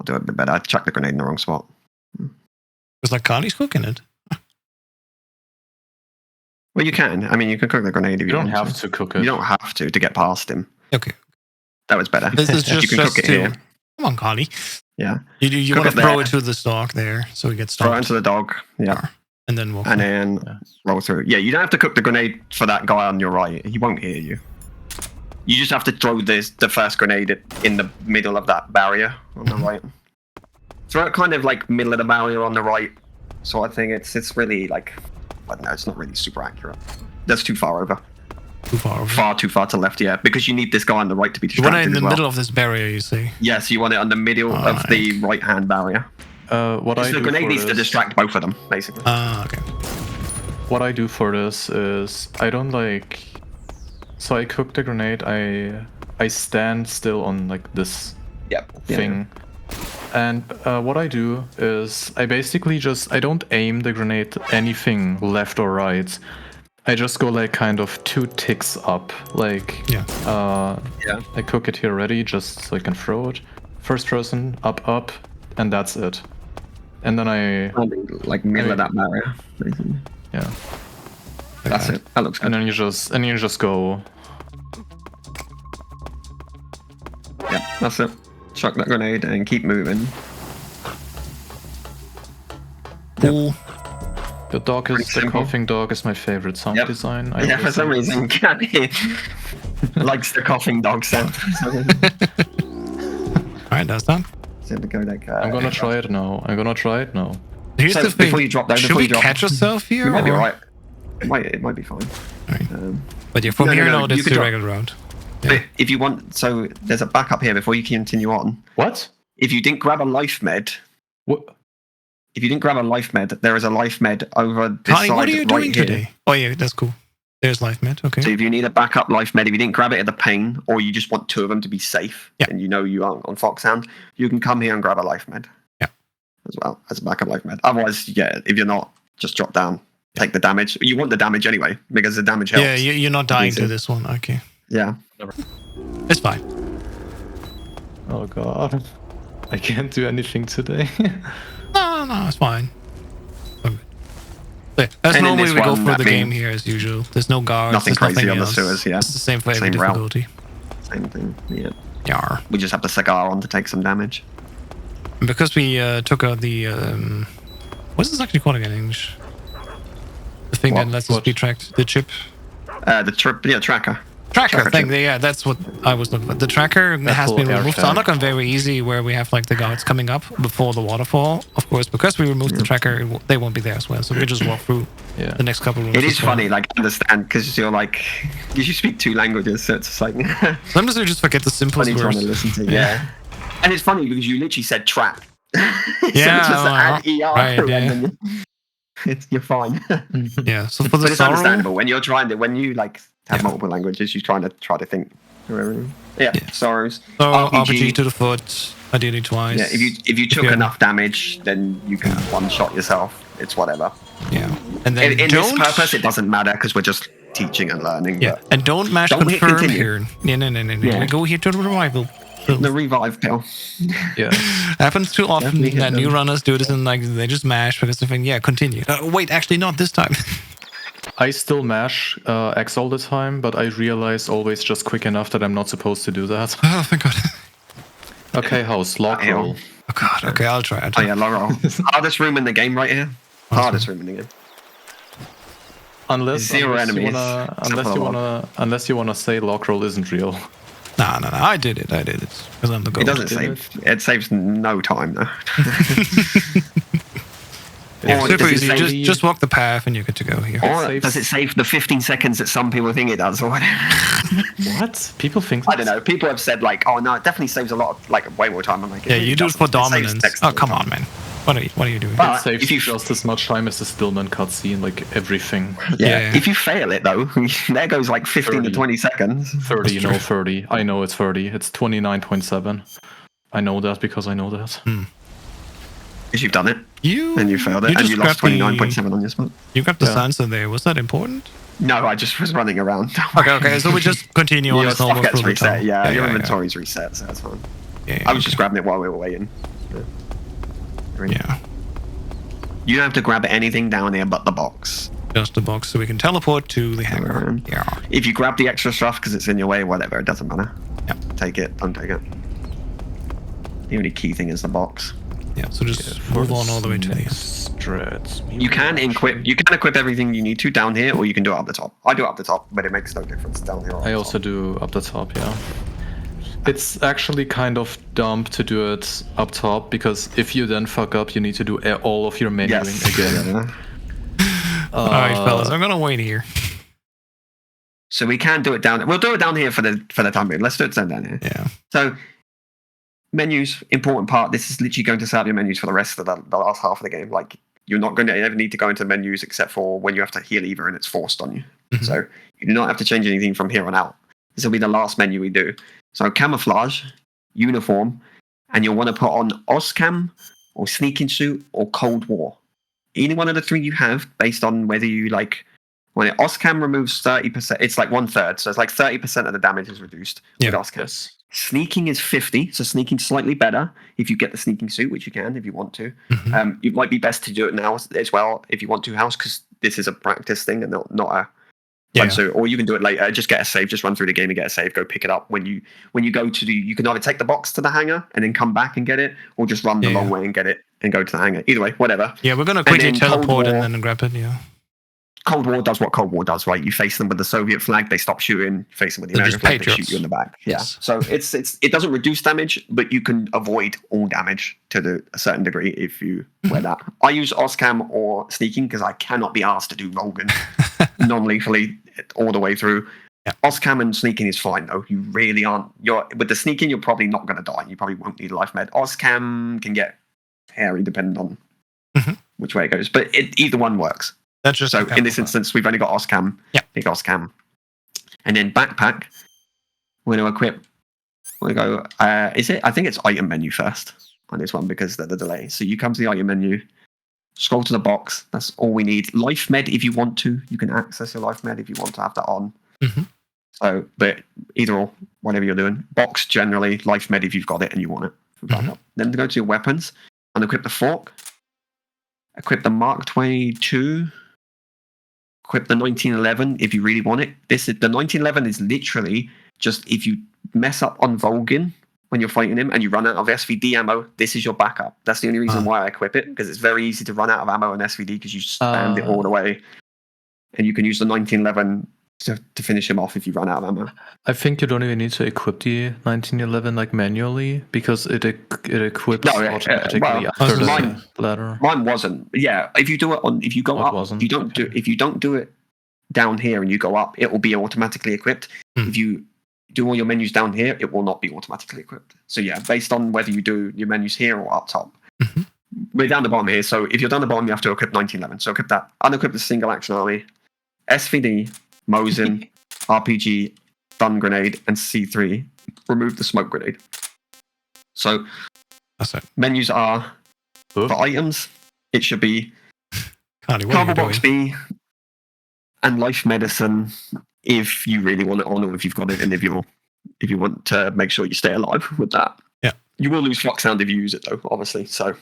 do it a bit better. I chucked the grenade in the wrong spot. It's like Carly's cooking it. Well, you can. I mean, you can cook the grenade if you don't have to cook it. You don't have to get past him. Okay. That was better. This is just, you can cook it here. Come on, Carly. Yeah. You want to throw it to this dog there so he gets stopped. Throw it into the dog. Yeah. And then walk. And then roll through. Yeah, you don't have to cook the grenade for that guy on your right. He won't hear you. You just have to throw the first grenade in the middle of that barrier on the right. Throw it kind of like middle of the barrier on the right sort of thing. It's really like, I don't know, it's not really super accurate. That's too far over. Too far over? Far too far to left, yeah. Because you need this guy on the right to be distracted. You want it in the middle of this barrier, you see? Yes, you want it on the middle of the right-hand barrier. The grenade needs to distract both of them, basically. Okay. What I do for this is, I don't like... So I cook the grenade, I stand still on like this thing. Yeah. And what I do is I basically I don't aim the grenade anything left or right. I just go like kind of 2 ticks up. Like, Yeah. I cook it here already, just so I can throw it. First person, up, and that's it. And then like middle of that barrier, basically. Yeah. That's it. That looks good. And then you just go. Yeah, that's it. Chuck that grenade and keep moving. Cool. The coughing dog is my favorite sound design. For some reason, Candy likes the coughing dog sound. Alright, that's done. I'm gonna try it now. Here's So the thing. before you drop down, Should we catch ourselves here? You might be or- right. It might be fine. Right. But yeah, from No, here no, now, you it's could the drop- regular route. But if you want, so there's a backup here before you continue on. What? If you didn't grab a life med, What? there is a life med over this Connie, side what are you right doing here. today? Oh yeah, that's cool. There's life med. Okay. So if you need a backup life med, if you didn't grab it at the pane, or you just want 2 of them to be safe, and you know you aren't on Foxhound, you can come here and grab a life med. Yeah. As well as a backup life med. Otherwise, if you're not, just drop down, take the damage. You want the damage anyway because the damage helps. Yeah, you're not dying to this one. Okay. Yeah. It's fine. Oh god. I can't do anything today. No, it's fine. Okay. So, as And in normally this we go one, for I the mean, game here as usual. There's no guards. nothing there's crazy nothing on the else. sewers, yeah. It's the same for every Same route. difficulty. Same thing. Yeah. Yar. We just have the cigar on to take some damage. And because we took out the what's this actually called again in English? The thing that lets us be tracked. The chip. The tracker. Tracker thing, yeah, that's what I was looking for. The tracker has been removed. So I'm not going very easy where we have like the guards coming up before the waterfall. Of course, because we removed the tracker, they won't be there as well. So we just walk through the next couple rooms. It is funny, like, I understand, because you're like, you speak 2 languages, so it's just like... Sometimes we just forget the simplest funny words. trying to listen to, yeah. And it's funny because you literally said trap. Yeah, so just add ER right, and then you're fine. Yeah, so for the But it's sorrow, understandable when you're trying to, when you like have multiple languages, you're trying to think through everything. Yeah, sorrows. so RPG to the foot, ideally twice. Yeah, if you took enough damage, then you can one-shot yourself. It's whatever. Yeah, and then in this purpose, it doesn't matter because we're just teaching and learning. Yeah, and don't mash don't hit confirm continue. here. No. Yeah. We go here to the revival. The revive pill. Yeah. Happens too often Definitely that hit new them. runners do this and like they just mash because they think, continue. Wait, actually not this time. I still mash X all the time, but I realize always just quick enough that I'm not supposed to do that. Oh, thank God. Okay, house, lock roll. Oh God, okay, I'll try. Oh yeah, Laurel. Hardest room in the game right here. Hardest room in the game. Unless enemies. Unless you wanna say lock roll isn't real. No, I did it because I'm the goat. It doesn't save. It saves no time though. Yeah, Or super does it easy. save- Just walk the path and you're good to go here. Or does it save the 15 seconds that some people think it does? Or whatever? What? People think I don't know. People have said like, oh no, it definitely saves a lot, like way more time. I'm like, Yeah, you do it for doesn't. It saves dominance. text Oh, all the come time. on, man. What are you doing? But it saves if you- just as much time as the Stillman cutscene, like everything. Yeah. If you fail it though, there goes like 15 to 30. 20 seconds. 30, no 30. I know it's 30. It's 29.7. I know that because I know that. Because you've done it You and you failed it and just you lost grabbed 29.7 on your spot. You got the Yeah. sensor there. Was that important? No, I just was running around. Okay. So we just continue on Your as stuff normal gets through the reset. tunnel. Yeah, your inventory's reset, so that's fine. Yeah, I was just grabbing it while we were waiting. Yeah, You don't have to grab anything down here but the box. just the box so we can teleport to the hangar. Yeah. If you grab the extra stuff because it's in your way, whatever, it doesn't matter. Yeah. Take it, don't take it. The only key thing is the box. Yeah. So just move on all the way to the end. Strats. You can equip everything you need to down here, or you can do it up the top. I do it up the top, but it makes no difference down here. Or I up also top. do up the top, yeah. It's actually kind of dumb to do it up top because if you then fuck up, you need to do all of your menuing again. All right, fellas. I'm gonna wait here. So we can do it down. We'll do it down here for the time being. Let's do it down here. Yeah. So menus, important part. This is literally going to set up your menus for the rest of the last half of the game. Like you're not going to ever need to go into menus except for when you have to heal Eva and it's forced on you. Mhm. So you do not have to change anything from here on out. This will be the last menu we do. So camouflage, uniform, and you'll want to put on Oscam or sneaking suit or Cold War. Any one of the 3 you have, based on whether you like When 𝐿𝐼CAM removes 30%, it's like 1/3. So it's like 30% of the damage is reduced with 𝐿𝐼CAM. Sneaking is 50, so sneaking's slightly better if you get the sneaking suit, which you can if you want to. It might be best to do it now as well if you want to, House, because this is a practice thing and not a suit. Or you can do it later. Just get a save. Just run through the game and get a save. Go pick it up when you go to the. You can either take the box to the hangar and then come back and get it, or just run the long way and get it and go to the hangar. Either way, whatever. Yeah, we're gonna quickly teleport and then grab it. Yeah. Cold War does what Cold War does, right? You face them with the Soviet flag, they stop shooting. You face them with the American flag, they shoot you in the back. Yes. Yeah. So it doesn't reduce damage, but you can avoid all damage to a certain degree if you wear that. I use 𝐿𝐼CAM or sneaking because I cannot be asked to do Volgin non-lethally all the way through. Yeah. 𝐿𝐼CAM and sneaking is fine though. You really aren't. With the sneaking, you're probably not going to die. You probably won't need a life med. 𝐿𝐼CAM can get hairy depending on which way it goes, but either one works. That's just so in this instance, we've only got 𝐿𝐼CAM, big 𝐿𝐼CAM, and then backpack. We're going to equip. We're going to go. I think it's item menu first on this one because of the delay. So you come to the item menu, scroll to the box. That's all we need. Life med, if you want to, you can access your life med if you want to have that on. So, but either or, whatever you're doing. Box generally, life med if you've got it and you want it. Then to go to your weapons and equip the fork. Equip the Mark 22. Equip the 1911 if you really want it. The 1911 is literally just if you mess up on Volgin when you're fighting him and you run out of SVD ammo, this is your backup. That's the only reason why I equip it, because it's very easy to run out of ammo on SVD because you spammed it all the way. And you can use the 1911 to finish him off if you run out of ammo. I think you don't even need to equip the 1911 like manually because it equips automatically after the ladder. Mine wasn't. Yeah, if you do it if you go up, if you don't do it down here and you go up, it will be automatically equipped. If you do all your menus down here, it will not be automatically equipped. So yeah, based on whether you do your menus here or up top. We're down the bottom here, so if you're down the bottom, you have to equip 1911. So equip that. Unequip the single action army, SVD, 𝐼CAM, RPG, stun grenade, and C3. Remove the smoke grenade. So menus are for items. It should be Cardboard Box B and Life Medicine if you really want it on, or if you've got it, and if you want to make sure you stay alive with that. Yeah, you will lose Foxhound if you use it though, obviously. So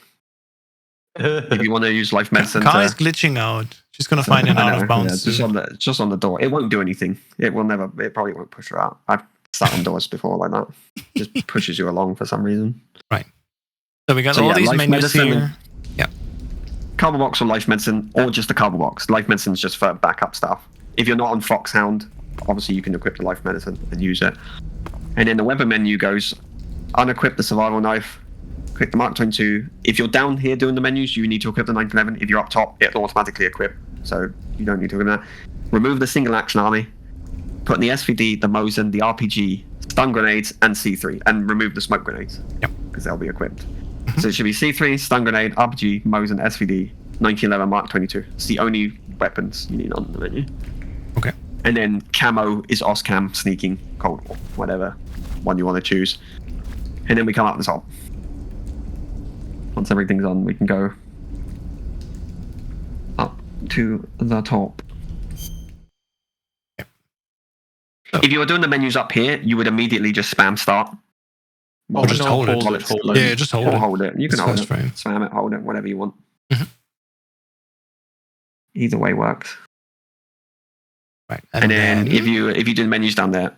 if you want to use Life Medicine, Kai is glitching out. She's gonna find an out of bounds. Yeah, just on the door. It won't do anything. It probably won't push her out. I've sat on doors before like that. It just pushes you along for some reason. Right. So we got all these menus here. Yeah. Cardboard Box or Life Medicine, or just the Cardboard Box. Life Medicine is just for backup stuff. If you're not on Foxhound, obviously you can equip the Life Medicine and use it. And then the weapon menu goes unequip the survival knife. Click the Mark 22. If you're down here doing the menus, you need to equip the 1911. If you're up top, it'll automatically equip. So you don't need to equip that. Remove the single action army. Put in the SVD, the 𝐼CAM, the RPG, stun grenades, and C3. And remove the smoke grenades. Yep. Because they'll be equipped. So it should be C3, stun grenade, RPG, 𝐼CAM, SVD, 1911, Mark 22. It's the only weapons you need on the menu. Okay. And then camo is 𝐿𝐼CAM, sneaking, Cold War, whatever one you want to choose. And then we come up the top. Once everything's on, we can go up to the top. Yep. Oh. If you were doing the menus up here, you would immediately just spam start. Or just hold it. Yeah, just hold it. Hold it. You can hold it. Frame. Spam it, hold it, whatever you want. Either way works. Right. And then if you do the menus down there,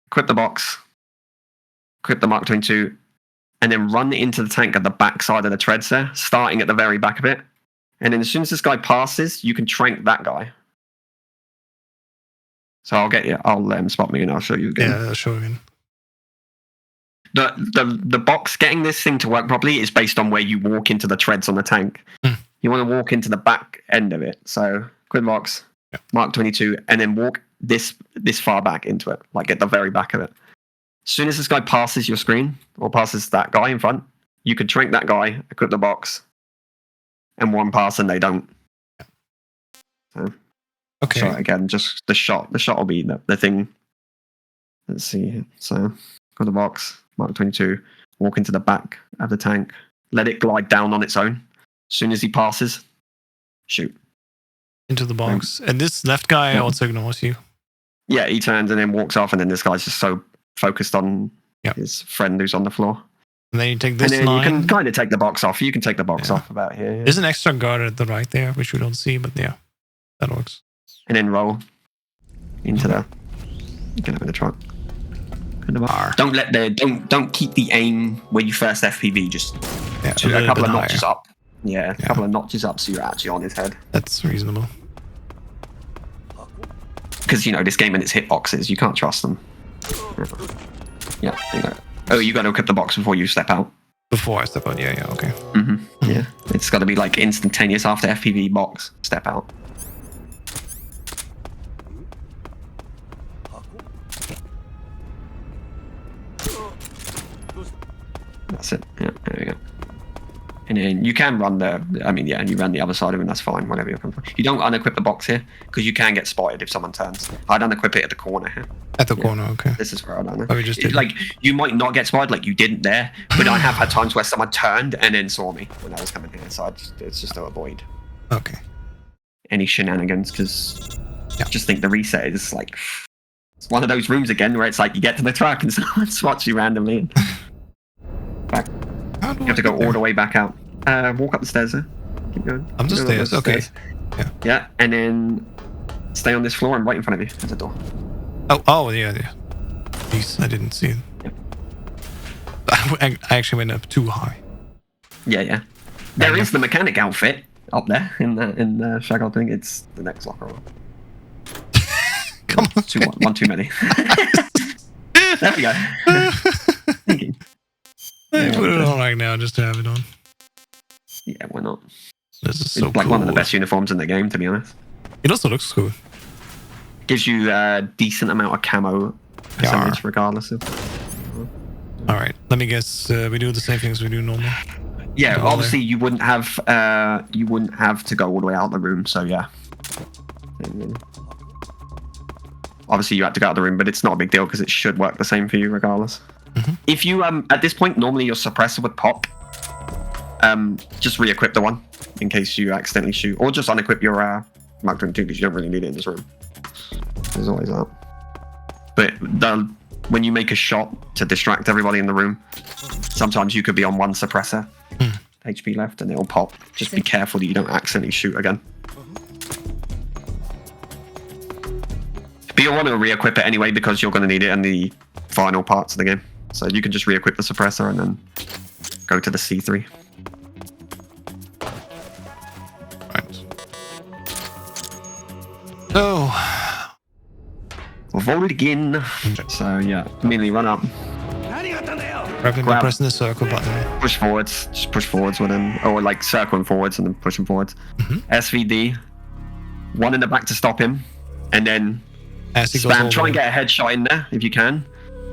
equip the box, equip the Mark 22, and then run into the tank at the back side of the treads there, starting at the very back of it. And then as soon as this guy passes, you can trank that guy. So I'll let him spot me and I'll show you again. Yeah, I'll show again. The box, getting this thing to work properly is based on where you walk into the treads on the tank. You want to walk into the back end of it. So equip box, Mark 22, and then walk this far back into it, like at the very back of it. As soon as this guy passes your screen, or passes that guy in front, you can trank that guy, equip the box, and one pass and they don't. So, okay. So again, just the shot. The shot will be the thing. Let's see. So, got the box, Mark 22, walk into the back of the tank, let it glide down on its own. As soon as he passes, shoot. into the box. And this left guy also ignores you. Yeah, he turns and then walks off, and then this guy's just so focused on his friend who's on the floor. And then you take this and then line. you can kind of take the box off. You can take the box off about here. Yeah. There's an extra guard at the right there, which we don't see, but yeah, that works. And then roll into the. You can have in the truck. Don't let the don't keep the aim when you first FPV. Just a couple of notches up. Yeah, a couple of notches up, so you're actually on his head. That's reasonable. Because this game and its hitboxes, you can't trust them. Yeah. Oh, you got to equip the box before you step out. Before I step out, yeah, okay. Yeah, it's got to be like instantaneous after FPV box step out. That's it. Yeah, there we go. And then you can run and you run the other side of it, and that's fine, whatever you're coming from. You don't unequip the box here, because you can get spotted if someone turns. I'd unequip it at the corner here. At the corner, okay. This is where I'd unequip. Oh, we just did like, you might not get spotted, like you didn't there, but I have had times where someone turned and then saw me when I was coming here, so it's just to avoid any shenanigans, because I just think the reset is like, it's one of those rooms again where it's like you get to the truck and someone spots you randomly. And back. You have to go all the way back out. Walk up the stairs there. Keep going. Up the stairs, okay. Yeah, and then stay on this floor, and right in front of you there's a door. Oh, yeah. Jeez, I didn't see it. Yeah. I actually went up too high. Yeah. There is the mechanic outfit up there in the Shagohod thing. It's the next locker room. Come on. One too many. There we go. Thank you. I put it on right now just to have it on. Yeah, why not? This is so it's like cool. one of the best uniforms in the game, to be honest. It also looks cool. Gives you a decent amount of camo percentage, regardless of. All right, let me guess. We do the same things we do normally. Yeah, obviously you wouldn't have to go all the way out of the room. So yeah. Obviously you had to go out of the room, but it's not a big deal because it should work the same for you regardless. If you at this point normally your suppressor would pop, just re-equip the one in case you accidentally shoot, or just unequip your Mark 22 because you don't really need it in this room. There's always that. But when you make a shot to distract everybody in the room, sometimes you could be on one suppressor, HP left, and it'll pop. Just be careful that you don't accidentally shoot again. But you'll want to re-equip it anyway because you're going to need it in the final parts of the game. So you can just re-equip the suppressor and then go to the C3. Right. So, Volgin. So yeah, immediately run up. By pressing the circle button. Push forwards. Just push forwards with him, or like circling forwards and then push him forwards. SVD. One in the back to stop him, and then spam. Try and get a headshot in there if you can,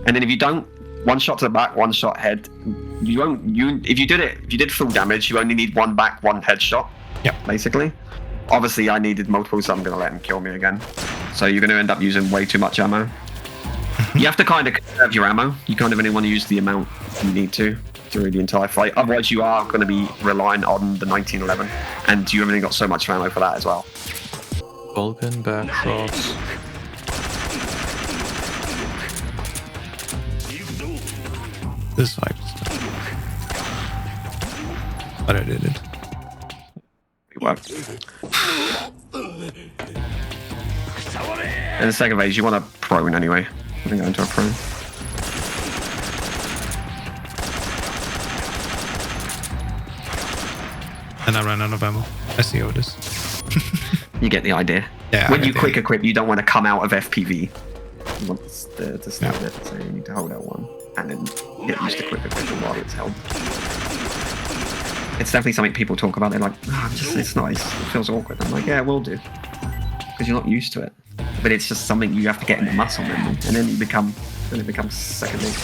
and then if you don't, one shot to the back, one shot head. You won't. If you did full damage, you only need one back, one headshot. Yeah. Basically. Obviously, I needed multiple, so I'm gonna let him kill me again. So you're gonna end up using way too much ammo. You have to kind of conserve your ammo. You kind of only want to use the amount you need to through the entire fight. Otherwise, you are going to be relying on the 1911, and you have only got so much ammo for that as well. Volgin back shots. This fight. But I did it. It worked. In the second phase, you want a prone anyway. I'm going to go into a prone. And I ran out of ammo. I see how it is. You get the idea. Yeah. When you quick equip, you don't want to come out of FPV. You want to stay it, so you need to hold L1 and then get used to quick equipping while it's held. It's definitely something people talk about. They're like, it's nice. It feels awkward. I'm like, yeah, it will do. Because you're not used to it. But it's just something you have to get in the muscle memory, and then it becomes second nature.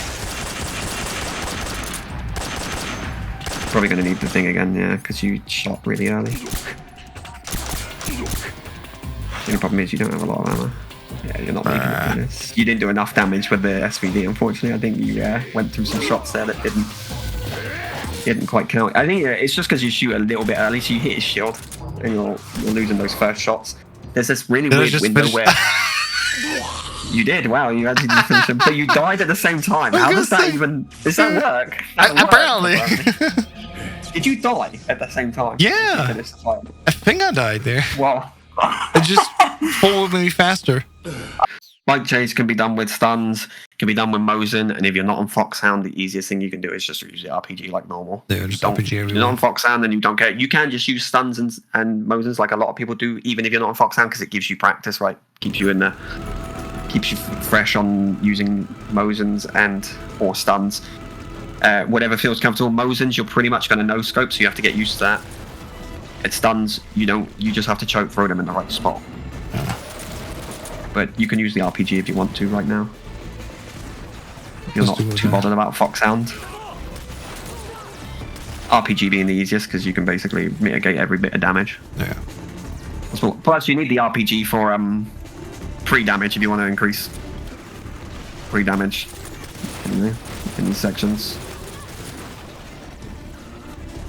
Probably going to need the thing again, yeah, because you shot really early. The only problem is you don't have a lot of ammo. Yeah, you're not making it for this. You didn't do enough damage with the SVD, unfortunately. I think you went through some shots there that didn't quite count. I think it's just because you shoot a little bit early, so you hit his shield. and you're losing those first shots. There's this really Did I weird just window finish- where you did. Wow, you actually did finish them, but you died at the same time. How does that even? Does that work? Apparently. Did you die at the same time? Yeah. You finished the fight? I think I died there. Well, It just forward me faster. Light chase can be done with stuns, can be done with 𝐚𝐮, and if you're not on Foxhound, the easiest thing you can do is just use the RPG like normal. Yeah, just Don't- RPG If you're not everywhere. on Foxhound, then you don't care. You can just use stuns and 𝐚𝐮s like a lot of people do, even if you're not on Foxhound, because it gives you practice, right? Keeps you in the, keeps you fresh on using 𝐚𝐮s and or stuns. Whatever feels comfortable. 𝐚𝐮s, you're pretty much going to no scope, so you have to get used to that. At stuns, you don't. You just have to choke throw them in the right spot. But you can use the RPG if you want to right now. If you're Let's not do too that. bothered about Foxhound. RPG being the easiest because you can basically mitigate every bit of damage. Yeah. Plus, you need the RPG for free damage if you want to increase free damage in these sections.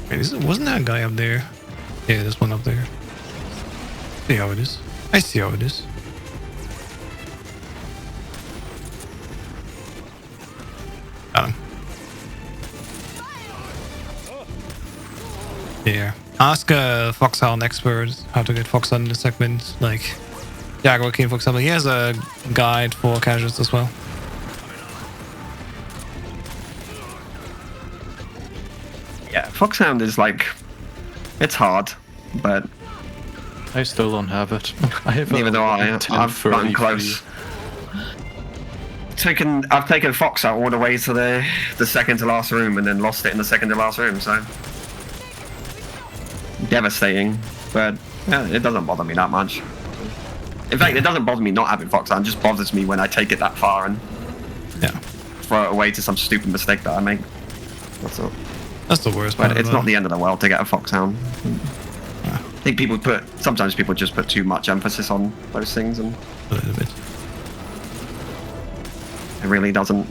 Wait, wasn't that guy up there? Yeah, there's one up there. See how it is. I see how it is. Got him. Yeah. Ask a Foxhound expert how to get Foxhound in the segment. Like, Jaguar King, for example. He has a guide for casuals as well. Yeah, Foxhound is like, it's hard, but I still don't have it. I have neither do I. 10, I've gotten 33. close. I've taken Fox out all the way to the second to last room and then lost it in the second to last room, so devastating. But yeah, it doesn't bother me that much. In fact, it doesn't bother me not having Foxhound. It just bothers me when I take it that far and Yeah. throw it away to some stupid mistake that I make. That's all. That's the worst part. But it's about not the end of the world to get a Foxhound. Yeah. I think sometimes people just put too much emphasis on those things, and a little bit. it really doesn't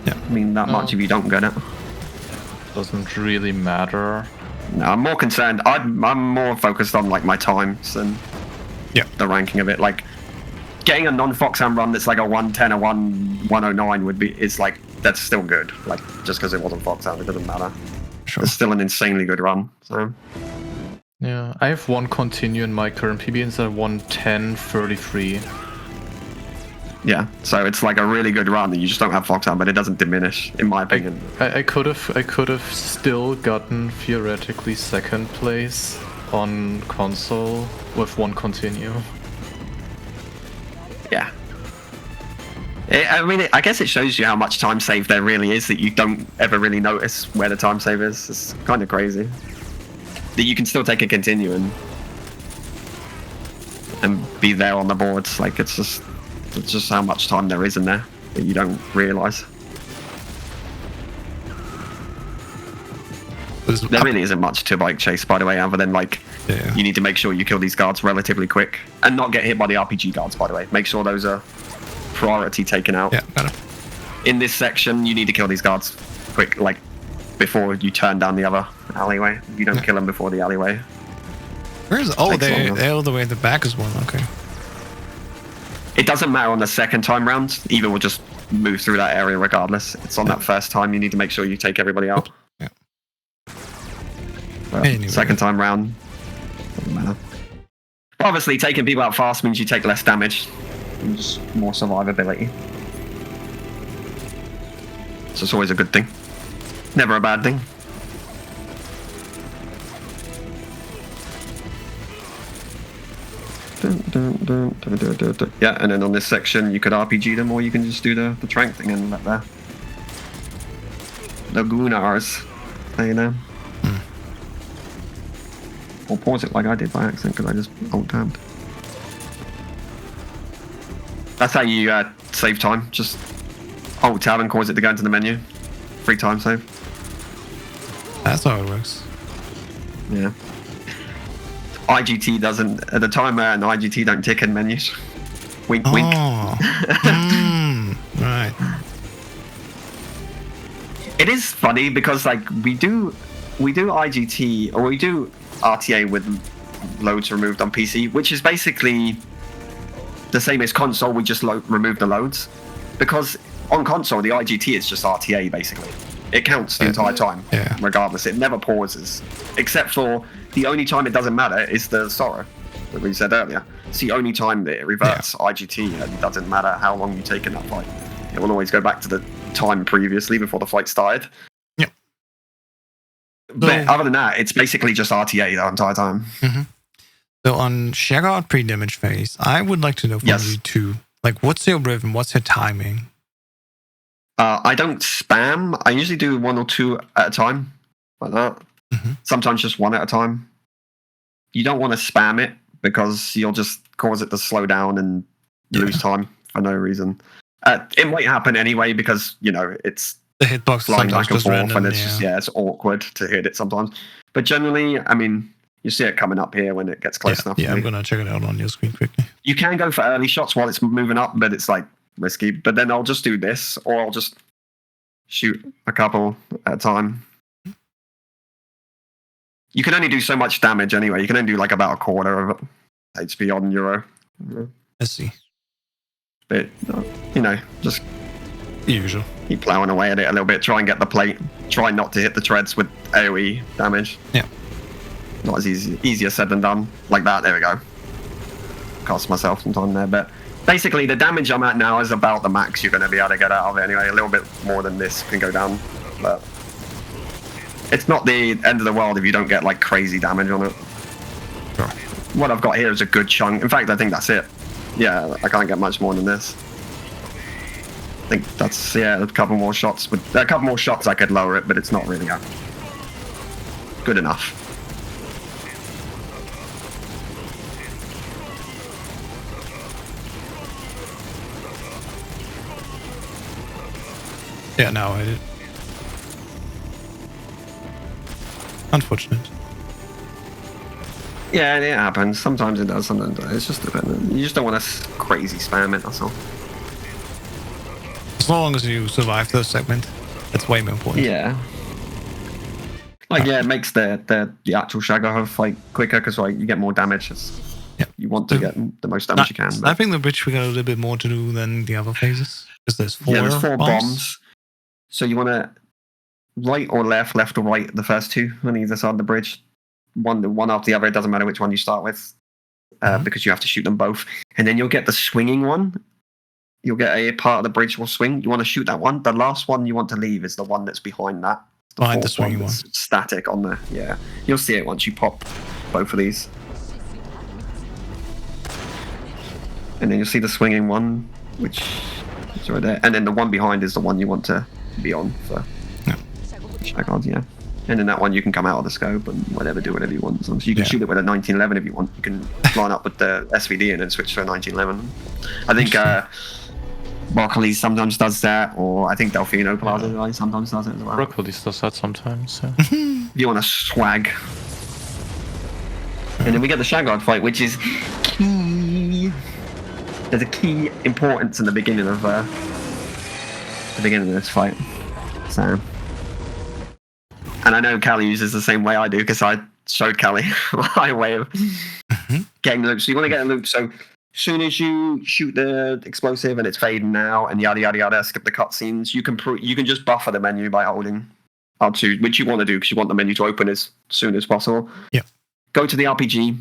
Yeah. mean that much if you don't get it. Doesn't really matter. No, I'm more concerned. I'm more focused on like my times and Yeah. the ranking of it. Like getting a non-Foxhound run that's like a 110 or 109 is like, that's still good. Like just because it wasn't Foxhound, it doesn't matter. Sure. It's still an insanely good run. So Yeah, I have one continue in my current PB and it's at 110.33. yeah, so it's like a really good run and you just don't have Foxhound, but it doesn't diminish, in my opinion. I could have still gotten theoretically second place on console with one continue. Yeah. I guess it shows you how much time save there really is that you don't ever really notice where the time save is. It's kind of crazy. That you can still take a continue and be there on the boards. Like it's just how much time there is in there that you don't realise. There really isn't much to bike chase, by the way, other than like Yeah. you need to make sure you kill these guards relatively quick and not get hit by the RPG guards. By the way, make sure those are priority taken out. Yeah, got it. In this section, you need to kill these guards quick, like before you turn down the other alleyway. If you don't kill them before the alleyway, Where's Takes they're longer. all the way at the back as well. Okay. it doesn't matter on the second time round. Either will just move through that area regardless. It's on that first time you need to make sure you take everybody out. Yeah. But Anyway. Second time round, doesn't matter. Obviously, taking people out fast means you take less damage and just more survivability. So it's always a good thing. Never a bad thing. Yeah, and then on this section you could RPG them, or you can just do the trank thing and let the Goonars stay there. Or pause it like I did by accident because I just alt-tabbed. That's how you save time. Just alt-tab and cause it to go into the menu. Free time save. That's how it works. Yeah. IGT doesn't, at the timer and IGT don't tick in menus. Wink, wink. Oh. Right. It is funny because like we do IGT, or we do RTA with loads removed on PC, which is basically the same as console. We just remove the loads, because on console the IGT is just RTA basically. It counts the entire time, regardless. It never pauses, except for the only time it doesn't matter is the sorrow that we said earlier. It's the only time that it reverts IGT, and it doesn't matter how long you take in that fight. It will always go back to the time previously before the fight started. Yep. But other than that, it's basically just RTA the entire time. So on Shagohod pre-damage phase, I would like to know from you too, like, what's your rhythm? What's your timing? I don't spam. I usually do 1 or 2 at a time, like that. Sometimes just 1 at a time. You don't want to spam it, because you'll just cause it to slow down and lose time for no reason. It might happen anyway, because, you know, it's the hitbox flying back and forth, random, and it's just, it's awkward to hit it sometimes. But generally, I mean, you see it coming up here when it gets close enough. Yeah, I'm going to check it out on your screen quickly. You can go for early shots while it's moving up, but it's like risky. But then I'll just do this, or I'll just shoot a couple at a time. You can only do so much damage anyway. You can only do like about a quarter of HP on Euro. I see. But, you know, just usual. Keep plowing away at it a little bit. Try and get the plate. Try not to hit the treads with AoE damage. Yeah. Not as easier said than done. Like that. There we go. Cost myself some time there, but basically the damage I'm at now is about the max you're going to be able to get out of it anyway. A little bit more than this can go down, but it's not the end of the world if you don't get like crazy damage on it. Sure. What I've got here is a good chunk. In fact, I think that's it. Yeah, I can't get much more than this. I think that's, a couple more shots. With a couple more shots I could lower it, but it's not really good enough. Yeah, no, I did. Unfortunate. Yeah, it happens. Sometimes it does, sometimes it doesn't. It's just dependent. You just don't want to crazy spam it, that's all. As long as you survive the segment, that's way more important. Yeah. Like, it makes the actual Shagohod fight quicker, because like, you get more damage. You want to get the most damage you can. But I think the bridge we got a little bit more to do than the other phases. Because there's 4 bombs. So you want to right or left or right, the first 2 on either side of the bridge. One after the other. It doesn't matter which one you start with, because you have to shoot them both. And then you'll get the swinging one. You'll get a part of the bridge will swing. You want to shoot that one. The last one you want to leave is the one that's behind that. Behind the swinging one. Static on there. Yeah. You'll see it once you pop both of these. And then you'll see the swinging one, which is right there. And then the one behind is the one you want to be on for Shagohod, And then that one you can come out of the scope and do whatever you want. So you can shoot it with a 1911 if you want. You can line up with the SVD and then switch to a 1911. I think Broccoli sometimes does that, or I think Delfino Plaza sometimes does it as well. Broccoli does that sometimes, If you want to swag. And then we get the Shagohod fight, which is key. There's a key importance in the beginning of this fight. So, and I know Callie uses the same way I do, because I showed Callie my way of getting the loop. So you want to get a loop. So as soon as you shoot the explosive and it's fading out and yada yada yada, skip the cutscenes. You can just buffer the menu by holding R2, which you want to do because you want the menu to open as soon as possible. Yeah. Go to the RPG,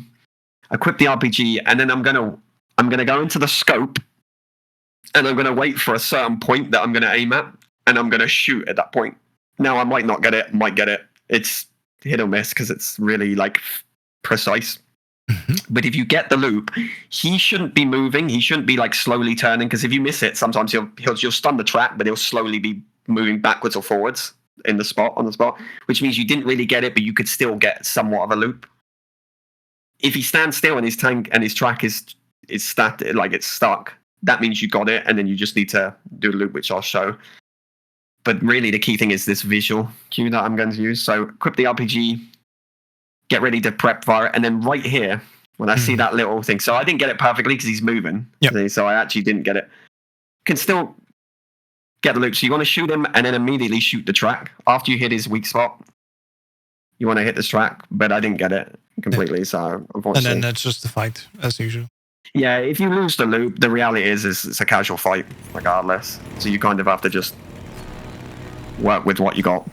equip the RPG, and then I'm gonna go into the scope, and I'm gonna wait for a certain point that I'm gonna aim at, and I'm gonna shoot at that point. Now I might not get it, might get it. It's hit or miss because it's really like precise. But if you get the loop, he shouldn't be moving. He shouldn't be like slowly turning, because if you miss it, sometimes you'll stun the track, but he'll slowly be moving backwards or forwards on the spot, which means you didn't really get it, but you could still get somewhat of a loop. If he stands still and his tank and his track is static, like it's stuck, that means you got it, and then you just need to do the loop, which I'll show. But really, the key thing is this visual cue that I'm going to use. So equip the RPG, get ready to prep fire, and then right here, when I see that little thing, so I didn't get it perfectly because he's moving. Yep. So I actually didn't get it. Can still get the loop. So you want to shoot him and then immediately shoot the track after you hit his weak spot. You want to hit this track, but I didn't get it completely, so unfortunately. And then that's just the fight as usual. Yeah, if you lose the loop, the reality is it's a casual fight regardless. So you kind of have to just work with what you got.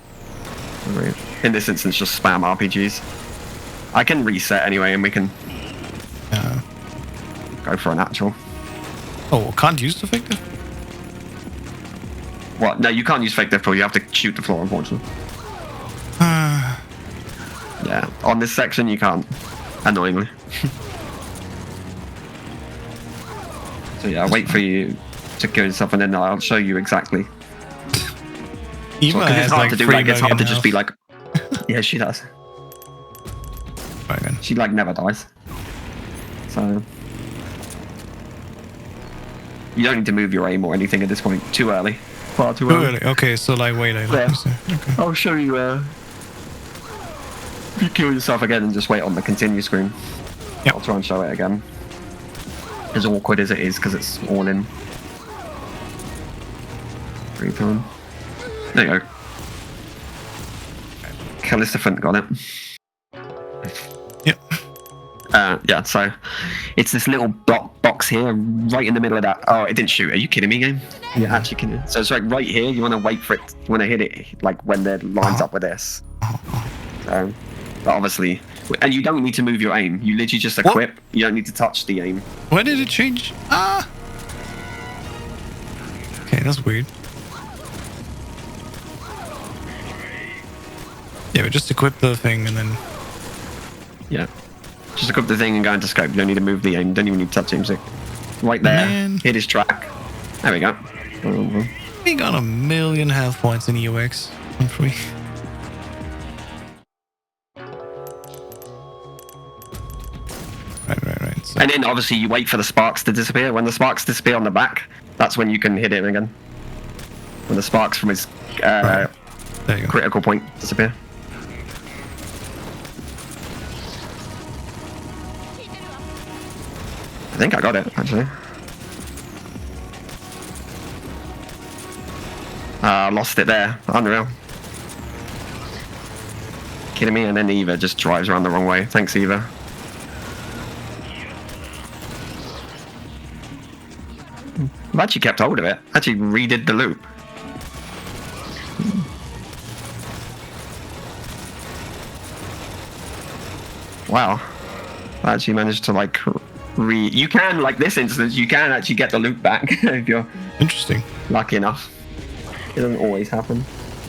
In this instance, just spam RPGs. I can reset anyway, and we can go for an actual. Oh, can't use the fake diff? What? No, you can't use fake diff. You have to shoot the floor, unfortunately. Yeah, on this section you can't, annoyingly. So yeah, I'll wait for you to kill yourself, and then I'll show you exactly. Eva has it's hard like to do. 3 Like it's hard to million just be like. Yeah, she does. Right, she like never dies. So you don't need to move your aim or anything at this point. Too early. Far too early. Okay, so like wait. Yeah. Okay. I'll show you. If you kill yourself again and just wait on the continue screen. Yep. I'll try and show it again. As awkward as it is, because it's all in. Return. There you go. 𝐶𝐚𝐮 got it. Yep. Yeah, so it's this little box here, right in the middle of that. Oh, it didn't shoot. Are you kidding me, game? You're actually kidding. So it's like right here. You want to wait for it. You want to hit it like when it lines up with this. So, but obviously, and you don't need to move your aim. You literally just equip. What? You don't need to touch the aim. Why did it change? Ah. Okay, that's weird. Yeah, but just equip the thing and then. Yeah. Just equip the thing and go into scope. You don't need to move the aim. You don't even need to touch aim stick. Right there. Man. Hit his track. There we go. We got 1,000,000 health points in EuEx. I'm free. Right. So. And then obviously you wait for the sparks to disappear. When the sparks disappear on the back, that's when you can hit it again. When the sparks from his critical point disappear. I think I got it, actually. Lost it there. Unreal. Kidding me? And then Eva just drives around the wrong way. Thanks, Eva. I've actually kept hold of it. Actually redid the loop. Wow. I actually managed to like you can, like this instance, you can actually get the loop back if you're lucky enough. It doesn't always happen.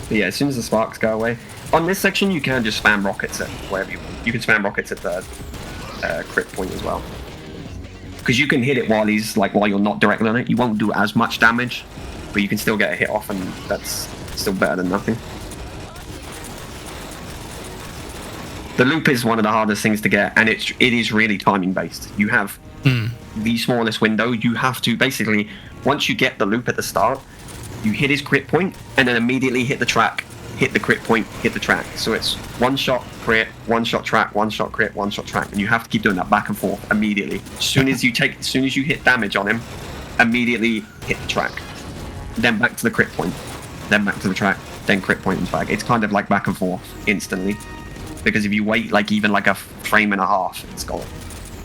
But yeah, as soon as the sparks go away. On this section, you can just spam rockets at wherever you want. You can spam rockets at the crit point as well. Because you can hit it while you're not directly on it. You won't do as much damage, but you can still get a hit off, and that's still better than nothing. The loop is one of the hardest things to get, and it is really timing based. You have the smallest window. You have to basically, once you get the loop at the start, you hit his crit point, and then immediately hit the track, hit the crit point, hit the track. So it's one shot crit, one shot track, one shot crit, one shot track, and you have to keep doing that back and forth immediately. As soon as you hit damage on him, immediately hit the track, then back to the crit point, then back to the track, then crit point and track. It's kind of like back and forth instantly. Because if you wait like even like a frame and a half, it's gone.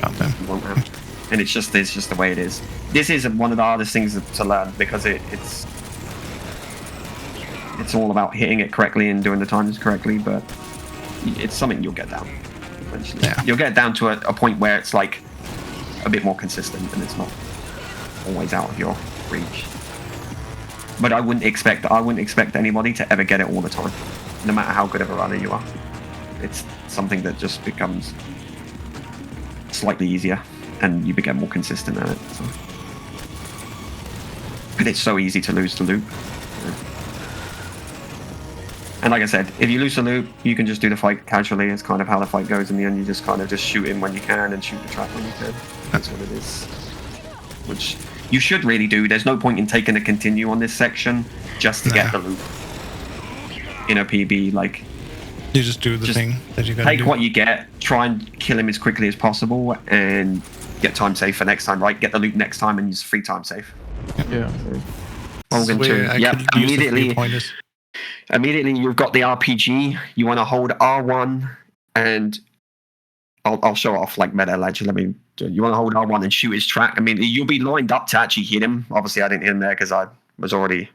You won't have. And it's just the way it is. This is one of the hardest things to learn because it's all about hitting it correctly and doing the times correctly. But it's something you'll get down eventually. Yeah. You'll get down to a point where it's like a bit more consistent and it's not always out of your reach. But I wouldn't expect anybody to ever get it all the time, no matter how good of a runner you are. It's something that just becomes slightly easier and you become more consistent at it. So. But it's so easy to lose the loop. And like I said, if you lose the loop, you can just do the fight casually. It's kind of how the fight goes in the end. You just kind of just shoot him when you can and shoot the track when you can. That's what it is. Which you should really do. There's no point in taking a continue on this section just to get the loop. In a PB, like... You just do the thing that you gotta take what you get, try and kill him as quickly as possible, and get time safe for next time, right? Get the loop next time and use free time safe. Yeah. Volgin 2. Yep, immediately. Immediately, you've got the RPG. You want to hold R1, and I'll show off like meta legend. You want to hold R1 and shoot his track. I mean, you'll be lined up to actually hit him. Obviously, I didn't hit him there because I was already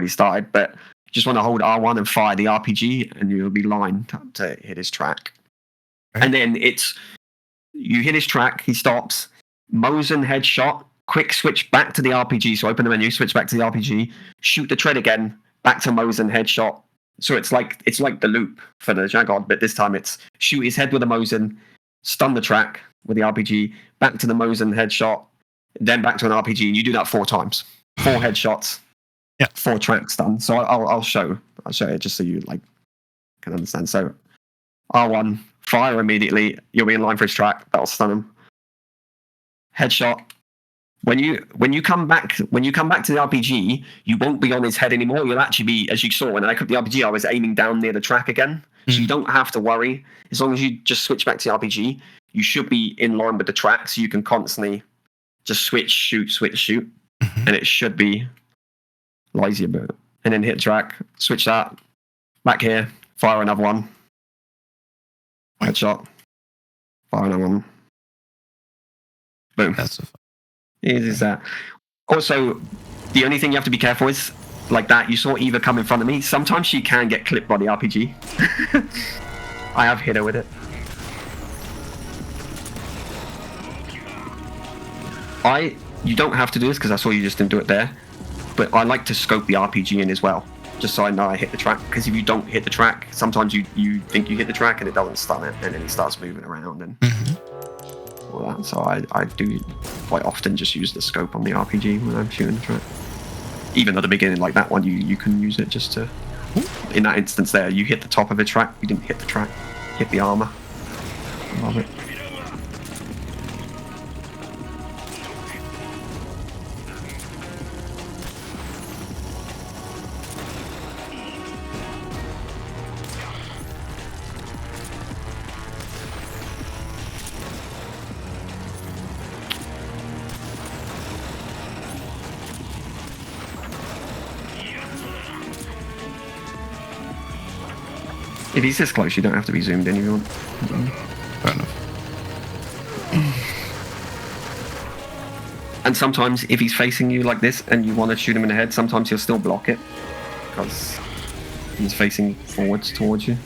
started. But you just want to hold R1 and fire the RPG, and you'll be lined up to hit his track. Okay. And then you hit his track, he stops. 𝐚𝐮 headshot. Quick switch back to the RPG. So open the menu, switch back to the RPG. Shoot the tread again. Back to 𝐚𝐮 headshot. So it's like the loop for the Shagohod, but this time it's shoot his head with a 𝐚𝐮, stun the track with the RPG, back to the 𝐚𝐮 headshot, then back to an RPG, and you do that 4 times. 4 headshots, 4 track stun. So I'll show it just so you like can understand. So R1, fire immediately. You'll be in line for his track. That'll stun him. Headshot. When you come back to the RPG, you won't be on his head anymore. You'll actually be, as you saw when I clicked the RPG, I was aiming down near the track again. So you don't have to worry. As long as you just switch back to the RPG, you should be in line with the track, so you can constantly just switch, shoot, and it should be a lot easier. And then hit track, switch that, back here, fire another one. Headshot, fire another one. Boom. That's so fun. Easy as that. Also, the only thing you have to be careful is, like that, you saw Eva come in front of me. Sometimes she can get clipped by the RPG. I have hit her with it. You don't have to do this because I saw you just didn't do it there. But I like to scope the RPG in as well, just so I know I hit the track. Because if you don't hit the track, sometimes you think you hit the track and it doesn't stun it, and then it starts moving around and all that. So I do quite often just use the scope on the RPG when I'm shooting the track. Even at the beginning, like that one, you can use it just to. In that instance, there, you hit the top of the track. You didn't hit the track. Hit the armor. I love it. If he's this close, you don't have to be zoomed in if you want. Fair enough. And sometimes, if he's facing you like this and you want to shoot him in the head, sometimes you'll still block it because he's facing forwards towards you.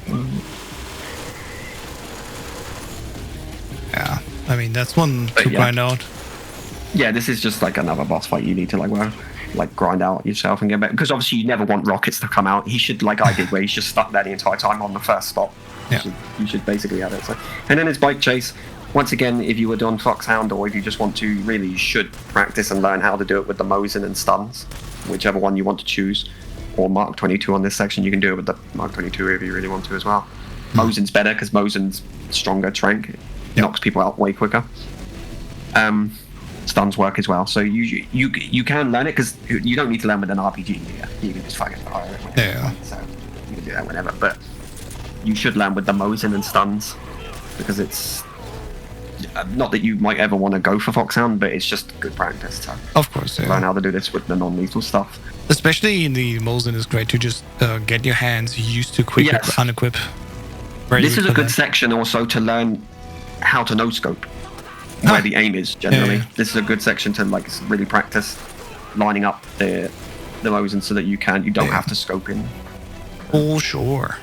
Yeah, I mean that's one to grind out. Yeah, this is just like another boss fight you need to grind out yourself and get back, because obviously you never want rockets to come out. He should, like I did, where he's just stuck there the entire time on the first spot. Yeah. You should basically have it. So. And then his bike chase. Once again, if you were done Foxhound, or if you just want to, really, you should practice and learn how to do it with the 𝐚𝐮 and stuns, whichever one you want to choose. Or Mark 22 on this section, you can do it with the Mark 22 if you really want to as well. 𝐚𝐮's better because 𝐚𝐮's stronger trank. It knocks people out way quicker. Stuns work as well, so you can learn it because you don't need to learn with an RPG. You can just fucking fire it. Yeah. So you can do that whenever, but you should learn with the 𝐚𝐮 and stuns because it's not that you might ever want to go for Foxhound, but it's just good practice to of course learn how to do this with the non-lethal stuff. Especially in the 𝐚𝐮 is great to just get your hands used to quick unequip. This is a good section also to learn how to no-scope. Where the aim is generally. This is a good section to really practice lining up the 𝐚𝐮 so that you don't have to scope in. For sure.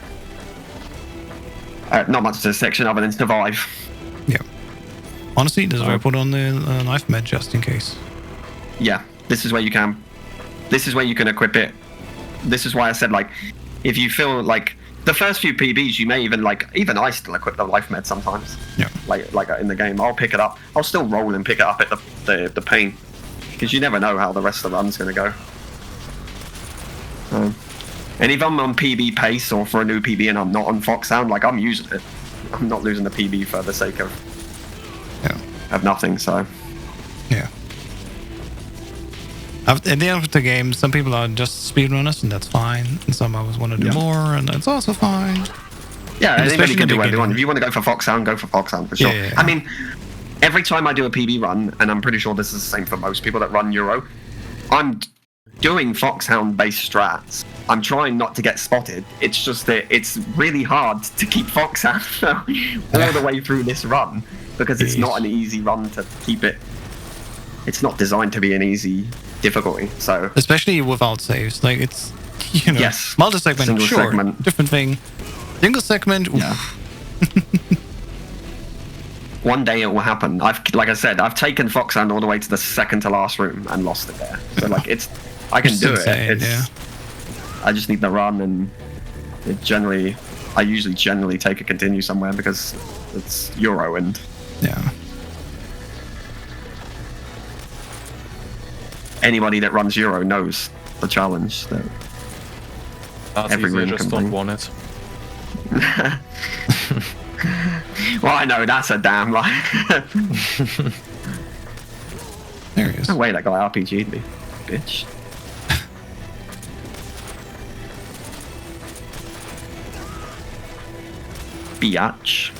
Not much to this section other than survive. Yeah. Honestly, this is where I put on the knife med just in case. Yeah, this is where you can. This is where you can equip it. This is why I said if you feel like the first few PBs, you may even I still equip the life med sometimes. Yeah. Like in the game, I'll pick it up. I'll still roll and pick it up at the pain, because you never know how the rest of the run's going to go. And if I'm on PB pace or for a new PB and I'm not on Foxhound, I'm using it. I'm not losing the PB for the sake of nothing. So yeah. At the end of the game, some people are just speedrunners, and that's fine. And some always want to do more, and that's also fine. Yeah, and anybody can do what they want. If you want to go for Foxhound, go for Foxhound for sure. Yeah. I mean, every time I do a PB run, and I'm pretty sure this is the same for most people that run Euro, I'm doing Foxhound based strats, I'm trying not to get spotted. It's just that it's really hard to keep Foxhound all the way through this run because it's not an easy run to keep it. It's not designed to be an easy difficulty. So especially without saves, like it's yes, multi-segment, single sure, segment. different thing. Single segment, yeah. One day it will happen. Like I said, I've taken Foxhound all the way to the second to last room and lost it there. So like I can do it. I just need the run, and I usually generally take a continue somewhere because it's Euro and anybody that runs Euro knows the challenge that every room just don't want it. Well, I know that's a damn lie. There he is. No way that guy RPG'd me, bitch. Biatch.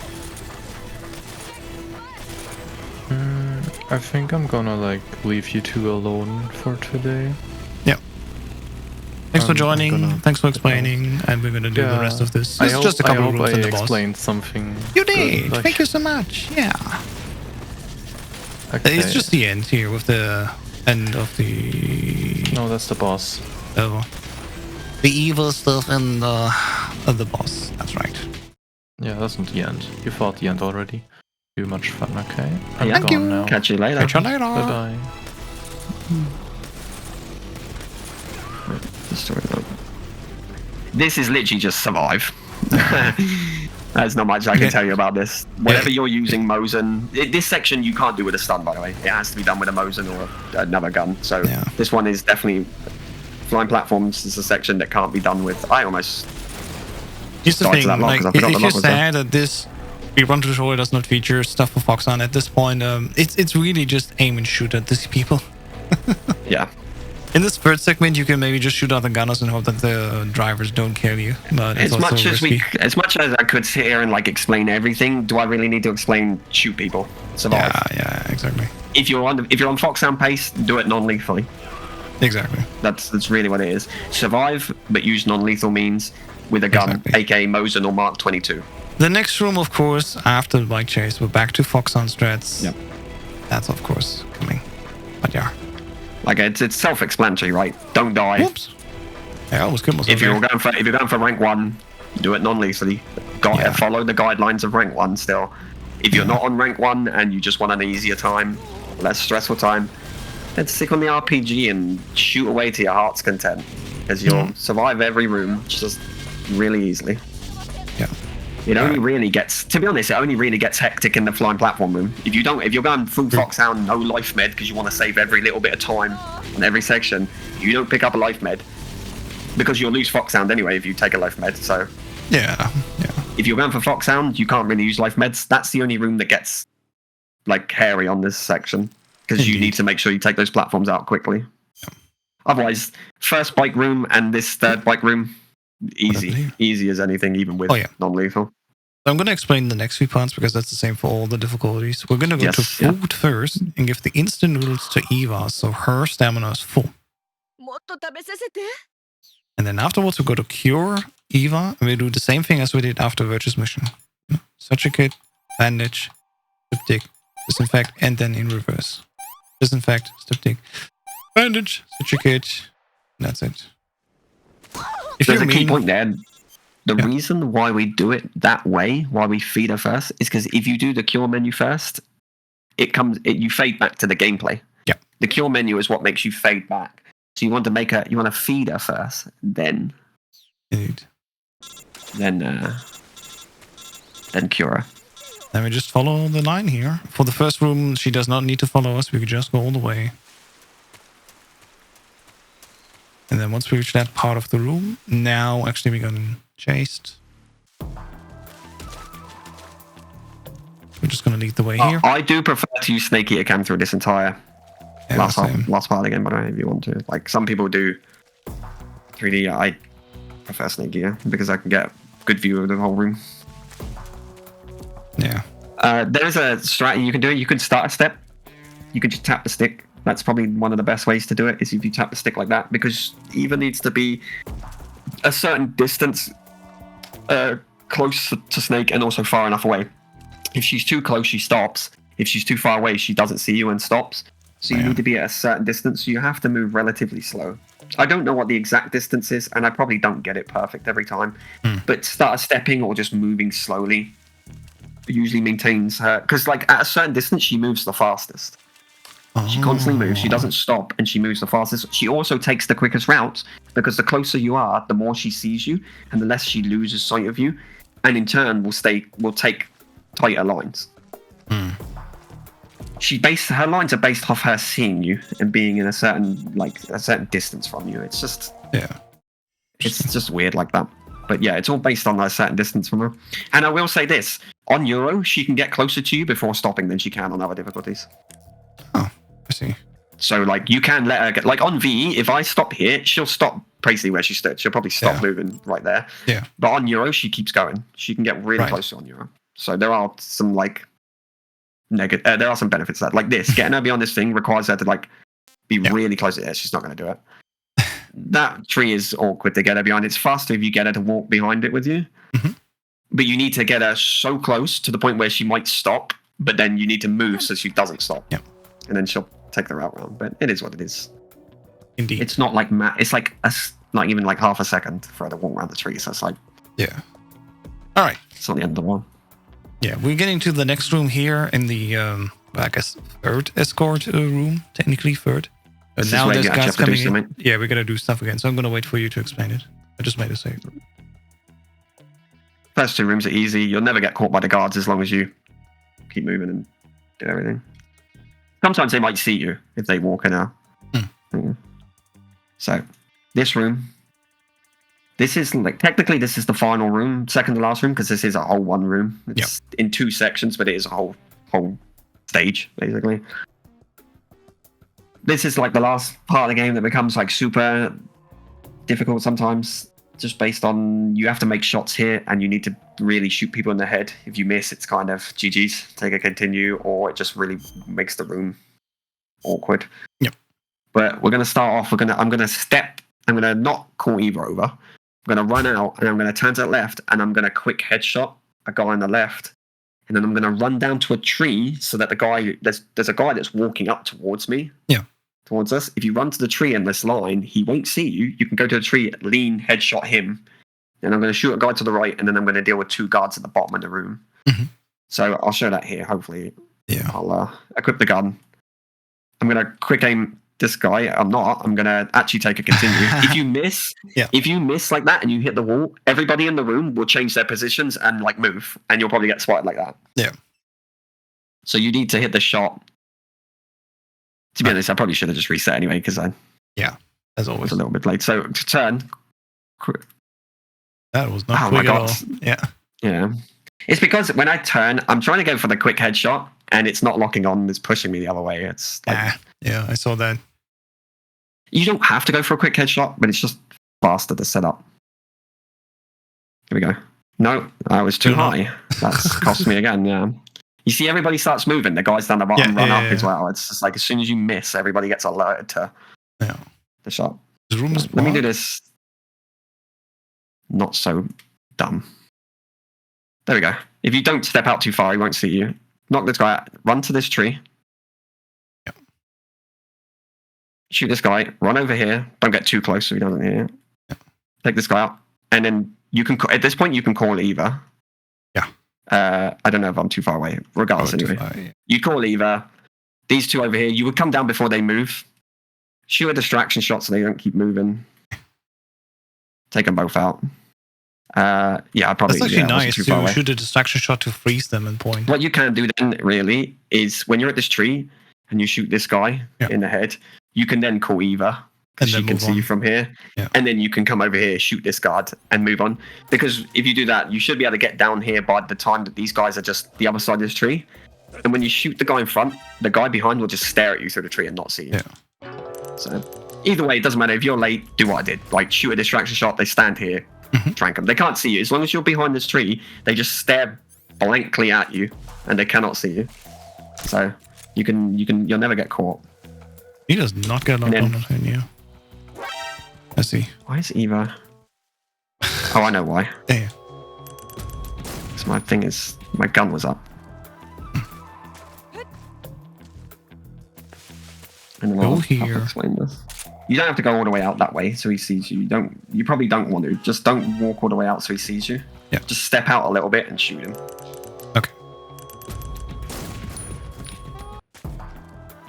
I think I'm gonna like leave you two alone for today. Yeah. Thanks for joining. Thanks for explaining, and we're gonna do the rest of this. It's just a couple of rooms in the boss. Explained something. You did. Like... Thank you so much. Yeah. Okay. It's just the end here with the end of the. No, that's the boss. Oh. The evil stuff and the boss. That's right. Yeah, that's not the end. You fought the end already. Too much fun, okay? I'm Thank you. Now. Catch you later. Catch you later. Bye-bye. This is literally just survive. There's not much I can tell you about this. Whatever you're using, 𝐚𝐮. This section you can't do with a stun, by the way. It has to be done with a 𝐚𝐿 or another gun. So this one is definitely flying platforms. Is a section that can't be done with. I almost. Here's the thing, like, if you say that this Speedrun tutorial does not feature stuff for Foxhound at this point, it's really just aim and shoot at these people. Yeah. In this third segment, you can maybe just shoot out the gunners and hope that the drivers don't kill you. But as much as I could sit here and like explain everything, do I really need to explain shoot people? Survive. Yeah, exactly. If you're on Foxhound pace, do it non-lethally. Exactly. That's really what it is. Survive, but use non-lethal means with a gun, aka 𝐚𝐿 or Mark 22. The next room, of course, after the bike chase, we're back to Foxhound strats. Yep. That's of course coming. But yeah. Like it's self-explanatory, right? Don't die. Whoops. I almost killed myself. If you're going for rank 1, do it non-lethally. Follow the guidelines of rank 1 still. If you're not on rank 1 and you just want an easier time, less stressful time, then stick on the RPG and shoot away to your heart's content. Because you'll survive every room just really easily. Yeah. It only really gets, to be honest, it only really gets hectic in the flying platform room. If you're going full Foxhound, no life med, because you want to save every little bit of time on every section, you don't pick up a life med, because you'll lose Foxhound anyway if you take a life med. So yeah. If you're going for Foxhound, you can't really use life meds. That's the only room that gets like hairy on this section, because you need to make sure you take those platforms out quickly. Otherwise, first bike room and this third bike room, easy as anything, even with non-lethal. So I'm going to explain the next few parts because that's the same for all the difficulties. We're going to go to food first and give the instant noodles to Eva, so her stamina is full. And then afterwards we go to cure Eva, and we do the same thing as we did after Virtue's mission. Such a kit, bandage, styptic, disinfect, and then in reverse. Disinfect, styptic, bandage, such a kit, and that's it. There's a key point there. The reason why we do it that way, why we feed her first, is because if you do the cure menu first, you fade back to the gameplay. Yeah. The cure menu is what makes you fade back. So you want to feed her first, then cure her. Then we just follow the line here. For the first room, she does not need to follow us. We could just go all the way. And then once we reach that part of the room, now actually we're getting chased. We're just going to lead the way here. I do prefer to use Snake Eater Cam through this entire last part of the game, by the way, if you want to. Like some people do 3D, I prefer Snake Eater because I can get a good view of the whole room. Yeah. There's a strategy you can do. You can start a step. You can just tap the stick That's probably one of the best ways to do it, is if you tap the stick like that, because Eva needs to be a certain distance close to Snake and also far enough away. If she's too close, she stops. If she's too far away, she doesn't see you and stops. So you need to be at a certain distance. So you have to move relatively slow. I don't know what the exact distance is, and I probably don't get it perfect every time. But start stepping or just moving slowly usually maintains her, because like at a certain distance, she moves the fastest. She constantly moves. She doesn't stop, and she moves the fastest. She also takes the quickest routes, because the closer you are, the more she sees you, and the less she loses sight of you, and in turn will take tighter lines. Her lines are based off her seeing you and being in a certain distance from you. It's just it's just weird like that. But yeah, it's all based on a certain distance from her. And I will say this: on Euro, she can get closer to you before stopping than she can on other difficulties. Oh, I see. So like you can let her get, like on VE, if I stop here, she'll stop basically where she stood. She'll probably stop moving right there. Yeah. But on Euro, she keeps going. She can get really close on Euro. So there are some like negative. There are some benefits to that. Like this, getting her beyond this thing requires her to like be really close to it. She's not going to do it. That tree is awkward to get her behind. It's faster if you get her to walk behind it with you. But you need to get her so close to the point where she might stop, but then you need to move so she doesn't stop. Yeah. And then she'll take the route round. But it is what it is. Indeed. It's not like it's like not even like half a second for her to walk around the tree. So it's like all right. It's not the end of the world. Yeah, we're getting to the next room here in the I guess third escort room, technically third. But now there's guys coming in. Yeah, we're gonna do stuff again. So I'm gonna wait for you to explain it. I just made a save. First two rooms are easy. You'll never get caught by the guards as long as you keep moving and do everything. Sometimes they might see you if they walk in. So this room, this is like technically this is the final room, second to last room, because this is a whole one room. It's in two sections, but it is a whole stage basically. This is like the last part of the game that becomes like super difficult sometimes, just based on you have to make shots here and you need to really shoot people in the head. If you miss, it's kind of GG's, take a continue, or it just really makes the room awkward. Yep. But we're gonna start off. I'm gonna not call Eva over. I'm gonna run out and I'm gonna turn to the left and I'm gonna quick headshot a guy on the left, and then I'm gonna run down to a tree so that there's a guy that's walking up towards me. Yeah. Towards us. If you run to the tree in this line, he won't see you. You can go to the tree, lean, headshot him. Then I'm going to shoot a guy to the right, and then I'm going to deal with two guards at the bottom of the room. So I'll show that here, hopefully. Yeah. I'll equip the gun. I'm going to quick aim this guy. I'm going to actually take a continue. If you miss like that and you hit the wall, everybody in the room will change their positions and like move, and you'll probably get spotted like that. Yeah. So you need to hit the shot. To be honest, I probably should have just reset anyway, because as always, was a little bit late. So to turn. That was not quick at all. Yeah. It's because when I turn, I'm trying to go for the quick headshot, and it's not locking on. It's pushing me the other way. It's like, yeah, I saw that. You don't have to go for a quick headshot, but it's just faster to set up. Here we go. No, that was too high. That's cost me again. Yeah. You see, everybody starts moving. The guys down the bottom run up as well. It's just like as soon as you miss, everybody gets alerted to the shot. Let me do this. Not so dumb. There we go. If you don't step out too far, he won't see you. Knock this guy out. Run to this tree. Yep. Shoot this guy. Run over here. Don't get too close so he doesn't hear you. Yep. Take this guy out. And then you can, at this point, you can call Eva. I don't know if I'm too far away. Regardless, anyway. You call Eva. These two over here, you would come down before they move. Shoot a distraction shot so they don't keep moving. Take them both out. I'd probably... That's actually nice to shoot a distraction shot to freeze them and point. What you can do then, really, is when you're at this tree and you shoot this guy in the head, you can then call Eva. Because she can see you from here. Yeah. And then you can come over here, shoot this guard, and move on. Because if you do that, you should be able to get down here by the time that these guys are just the other side of this tree. And when you shoot the guy in front, the guy behind will just stare at you through the tree and not see you. Yeah. So either way, it doesn't matter. If you're late, do what I did. Like, shoot a distraction shot, they stand here, trank them. They can't see you. As long as you're behind this tree, they just stare blankly at you, and they cannot see you. So you'll never get caught. He does not get locked on that thing, yeah. I see. Why is Eva? Oh, I know why. Yeah. So my thing is, my gun was up. And then Go I'll here. explain this. You don't have to go all the way out that way so he sees you. You probably don't want to. Just don't walk all the way out so he sees you. Yeah. Just step out a little bit and shoot him. Okay.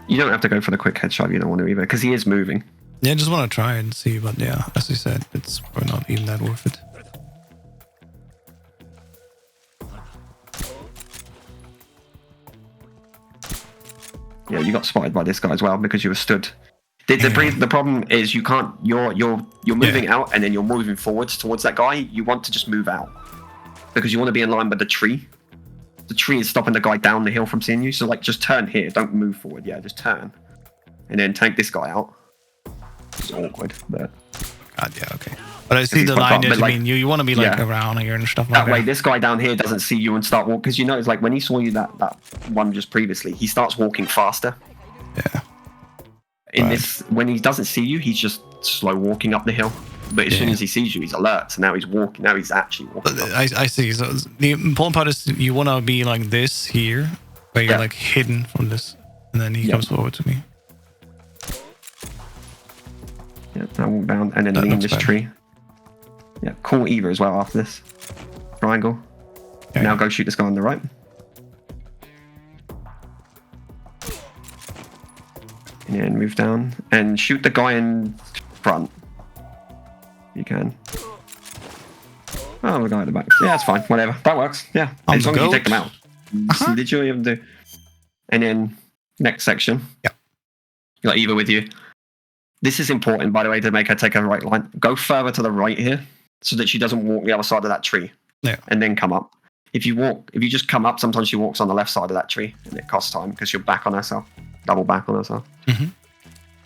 You don't have to go for the quick headshot if you don't want to either, because he is moving. Yeah, I just want to try and see, but yeah, as you said, it's probably not even that worth it. Yeah, you got spotted by this guy as well because you were stood. The problem is you can't. You're moving out and then you're moving forwards towards that guy. You want to just move out because you want to be in line with the tree. The tree is stopping the guy down the hill from seeing you. So like, just turn here. Don't move forward. Yeah, just turn, and then tank this guy out. It's awkward, but. God, yeah, okay. But I see the line there. I mean, you want to be like around here and stuff like that. That way, this guy down here doesn't see you and start walking. Because you know, it's like when he saw you that one just previously, he starts walking faster. Yeah. In this, when he doesn't see you, he's just slow walking up the hill. But as soon as he sees you, he's alert. So now he's walking. Now he's actually walking. I see. So the important part is you want to be like this here, where you're like hidden from this, and then he comes forward to me. Yeah, I walk down and then lean this tree. Yeah, call 𝐸𝐸 as well after this. Triangle. Okay. Now go shoot this guy on the right. And then move down and shoot the guy in front. You can. Oh, the guy at the back. Yeah, that's fine. Whatever. That works. Yeah. As long as you take them out. Did you even do? And then next section. Yeah. You got 𝐸𝐸 with you. This is important, by the way, to make her take a right line. Go further to the right here so that she doesn't walk the other side of that tree. Yeah. And then come up. If you just come up, sometimes she walks on the left side of that tree and it costs time because you're back on herself. Double back on herself. Mm-hmm.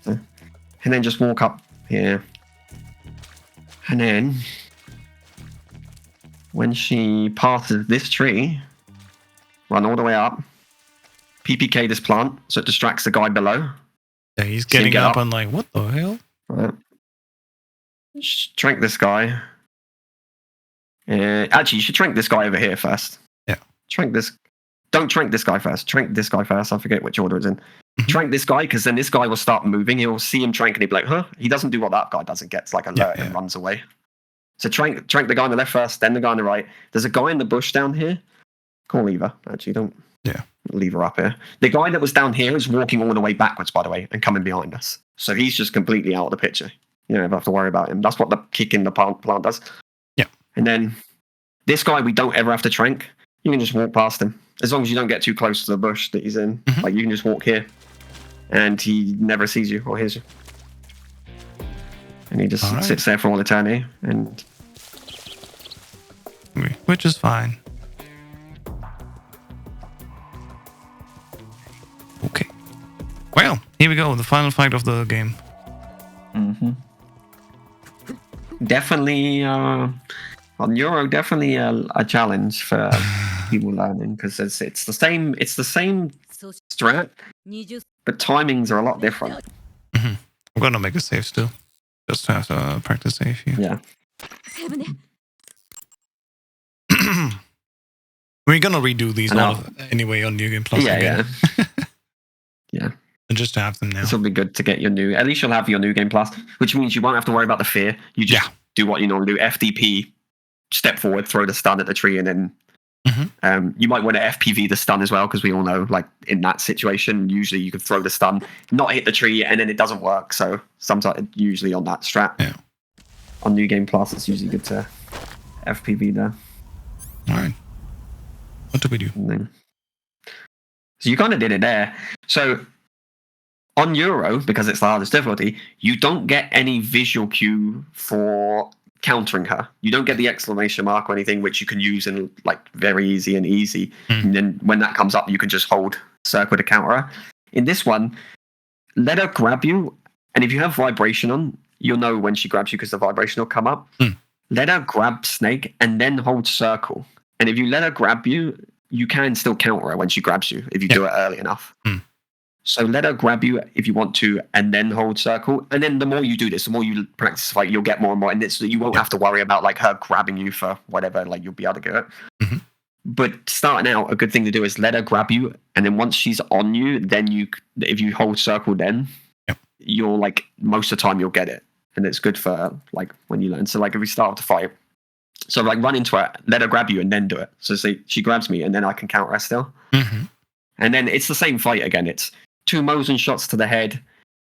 So, and then just walk up here. And then when she passes this tree, run all the way up. PPK this plant so it distracts the guy below. Yeah, he's getting up and like, what the hell? Right. Trank this guy. Actually, you should trank this guy over here first. Yeah. Trank this. Don't trank this guy first. Trank this guy first. I forget which order it's in. Mm-hmm. Trank this guy because then this guy will start moving. He'll see him trank and he'll be like, huh? He doesn't do what that guy does and gets like alert and runs away. So trank the guy on the left first, then the guy on the right. There's a guy in the bush down here. Call 𝐸𝐸. Actually, don't. Yeah. Leave her up here. The guy that was down here is walking all the way backwards, by the way, and coming behind us. So he's just completely out of the picture. You don't have to worry about him. That's what the kick in the plant does. Yeah. And then this guy, we don't ever have to trank. You can just walk past him. As long as you don't get too close to the bush that he's in. Mm-hmm. Like, you can just walk here. And he never sees you or hears you. And he just sits there for all eternity. And which is fine. Okay. Well, here we go. The final fight of the game. Mm-hmm. Definitely, on Euro, definitely a challenge for people learning because it's the same strat, but timings are a lot different. Mm-hmm. I'm gonna make a save still, just to have to practice save here. Yeah. We're gonna redo these all anyway on New Game Plus again. Yeah. Yeah. And just to have them now. This will be good to get your new. At least you'll have your New Game Plus, which means you won't have to worry about the fear. You just do what you normally do. FDP, step forward, throw the stun at the tree, and then you might want to FPV the stun as well, because we all know, like in that situation, usually you could throw the stun, not hit the tree, and then it doesn't work. So sometimes, usually on that strat, on New Game Plus, it's usually good to FPV there. All right. What do we do? So you kind of did it there. So on Euro, because it's the hardest difficulty, you don't get any visual cue for countering her. You don't get the exclamation mark or anything, which you can use in like very easy. And then when that comes up, you can just hold circle to counter her. In this one, let her grab you. And if you have vibration on, you'll know when she grabs you because the vibration will come up. Let her grab Snake and then hold circle. And if you let her grab you, you can still counter her when she grabs you if you do it early enough. So let her grab you if you want to, and then hold circle. And then the more you do this, the more you practice fight, you'll get more and more. And it's, you won't have to worry about like her grabbing you for whatever. Like you'll be able to get it. Mm-hmm. But starting out, a good thing to do is let her grab you, and then once she's on you, then if you hold circle, then you'll like most of the time you'll get it, and it's good for like when you learn. So like if we start to fight, so like run into her, let her grab you, and then do it. So say she grabs me, and then I can counter her still. Mm-hmm. And then it's the same fight again. It's 2 𝐚𝐮 shots to the head,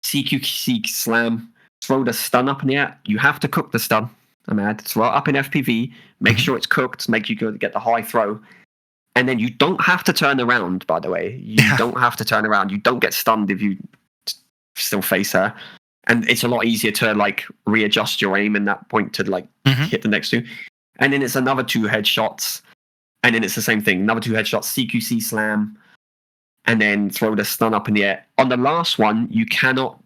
CQC slam, throw the stun up in the air. You have to cook the stun. I'm mad. Throw it up in FPV. Make sure it's cooked. Make you get the high throw. And then you don't have to turn around, by the way. You don't have to turn around. You don't get stunned if you still face her. And it's a lot easier to like readjust your aim in that point to like hit the next 2. And then it's another 2 headshots. And then it's the same thing. Another 2 headshots, CQC slam. And then throw the stun up in the air. On the last one, you cannot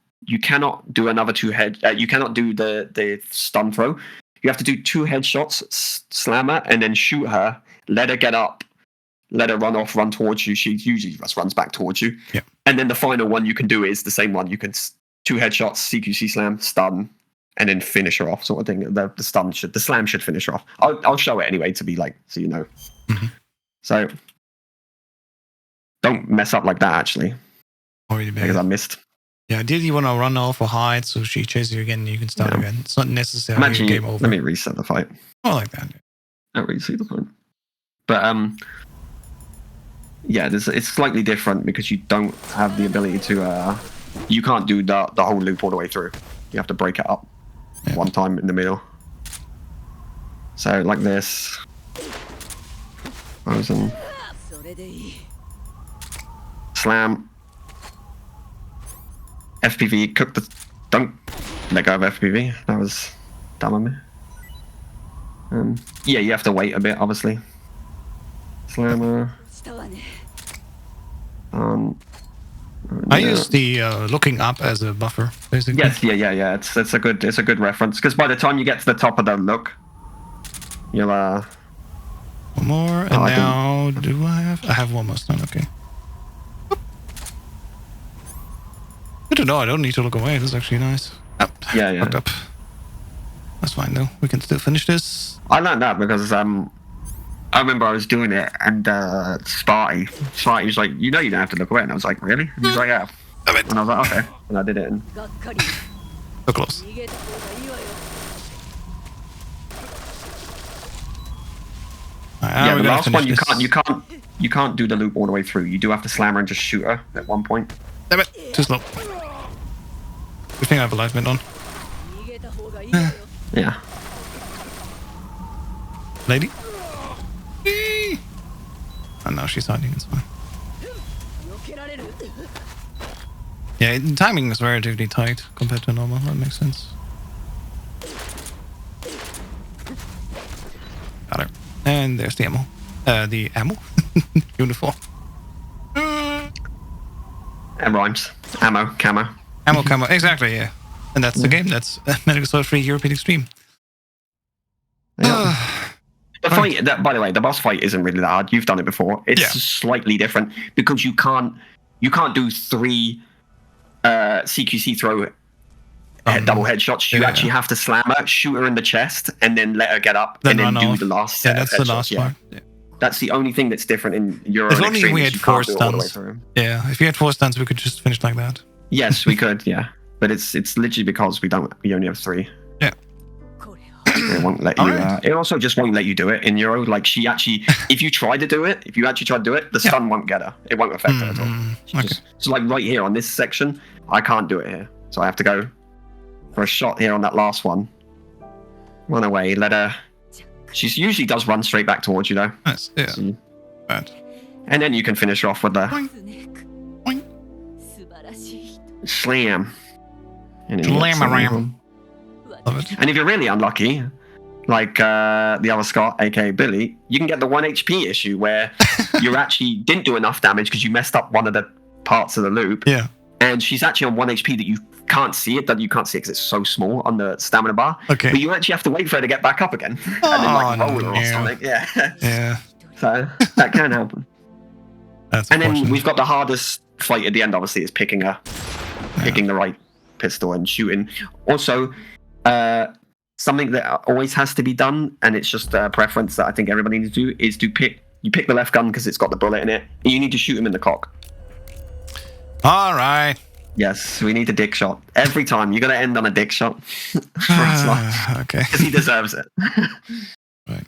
do another 2 you cannot do the stun throw. You have to do 2 headshots, slam her, and then shoot her. Let her get up. Let her run off, run towards you. She usually just runs back towards you. Yeah. And then the final one you can do is the same one. You can 2 headshots, CQC slam, stun, and then finish her off, sort of thing. The slam should finish her off. I'll show it anyway to be like, so you know. Mm-hmm. So don't mess up like that, actually. Already bad. Because I missed. Yeah, did you want to run off or hide so she chases you again and you can start again? It's not necessarily Imagine game over. Let me reset the fight. Oh, like that. I don't really see the point. But yeah, it's slightly different because you don't have the ability to you can't do the whole loop all the way through. You have to break it up one time in the middle. So like this. 𝐚𝐮. Slam. FPV, cook the... Don't let go of FPV. That was dumb of me. Yeah, you have to wait a bit, obviously. Slammer. I use the looking up as a buffer, basically. Yes, yeah. It's a good reference because by the time you get to the top of the look, you'll one more, and now do I have? I have one more stun. Okay. Good to know. I don't need to look away. This is actually nice. Oh, yeah. Fucked up. That's fine though. We can still finish this. I learned that because I remember I was doing it and Sparty was like, you don't have to look away, and I was like, really? And he was like, yeah. And I was like, okay. And I did it. And... So close. Yeah, the last one you can't do the loop all the way through. You do have to slam her and just shoot her at one point. Damn it! Too slow. Good thing I have a life mint on. Yeah. Lady? Oh no, she's hiding, it's fine. Yeah, the timing is relatively tight compared to normal, that makes sense. Got her. And there's the ammo. The ammo? Uniform. It rhymes. Ammo, camo. Ammo, camo, exactly, yeah. And that's the game, that's MGS3 European Extreme. Yeah. The fight, by the way, the boss fight isn't really that hard. You've done it before. It's slightly different because you can't do 3 CQC throw double headshots. You actually have to slam her, shoot her in the chest, and then let her get up, and then do the last set. Yeah, that's the last part. Yeah. That's the only thing that's different in Euro. If only we had 4 stuns. Yeah, if we had 4 stuns, we could just finish like that. Yes, we could. Yeah, but it's literally because we only have 3. Yeah. It won't let you. It also just won't let you do it in Euro. Like she actually, if you try to do it, the stun won't get her. It won't affect her at all. Okay. So like right here on this section, I can't do it here. So I have to go for a shot here on that last one. Run away. Let her. She usually does run straight back towards you though. Nice. Yeah. So, bad. And then you can finish her off with the Boing. slam. And Slam-a-ram. Love it. And if you're really unlucky, like the other Scott, aka Billy, you can get the 1 HP issue where you actually didn't do enough damage because you messed up one of the parts of the loop. Yeah. And she's actually on 1 HP that you can't see it. That you can't see it because it's so small on the stamina bar. Okay. But you actually have to wait for her to get back up again. And then like roll her or something. Yeah. Yeah. So that can happen. That's and then we've got the hardest fight at the end, obviously, is picking the right pistol and shooting. Also, something that always has to be done, and it's just a preference that I think everybody needs to do, is you pick the left gun because it's got the bullet in it. And you need to shoot him in the cock. All right. Yes, we need a dick shot every time. You got to end on a dick shot. Okay. Because he deserves it. Right.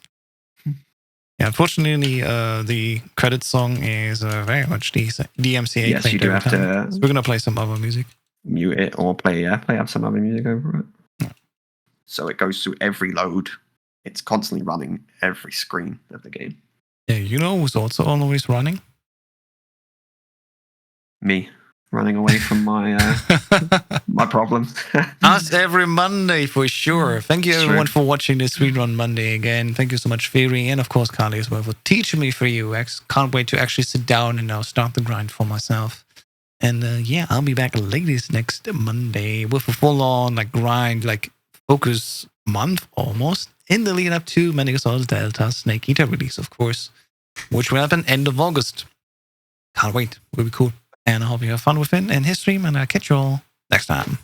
Yeah, unfortunately, the credit song is very much DMCA. Yes, you do have to. So we're gonna play some other music. Mute it or play up some other music over it. Yeah. So it goes through every load. It's constantly running every screen of the game. Yeah, you know who's also always running? Me. Running away from my my problems. Us every Monday for sure. Thank you everyone for watching this Speedrun Monday again. Thank you so much, Fury, and of course Kali as well for teaching me for EuEx. Can't wait to actually sit down and now start the grind for myself. And yeah, I'll be back latest next Monday with a full-on grind, focus month almost in the lead up to 𝐻𝐻 Delta Snake Eater release, of course, which will happen end of August. Can't wait. Will be cool. And I hope you have fun with it and his stream, and I'll catch you all next time.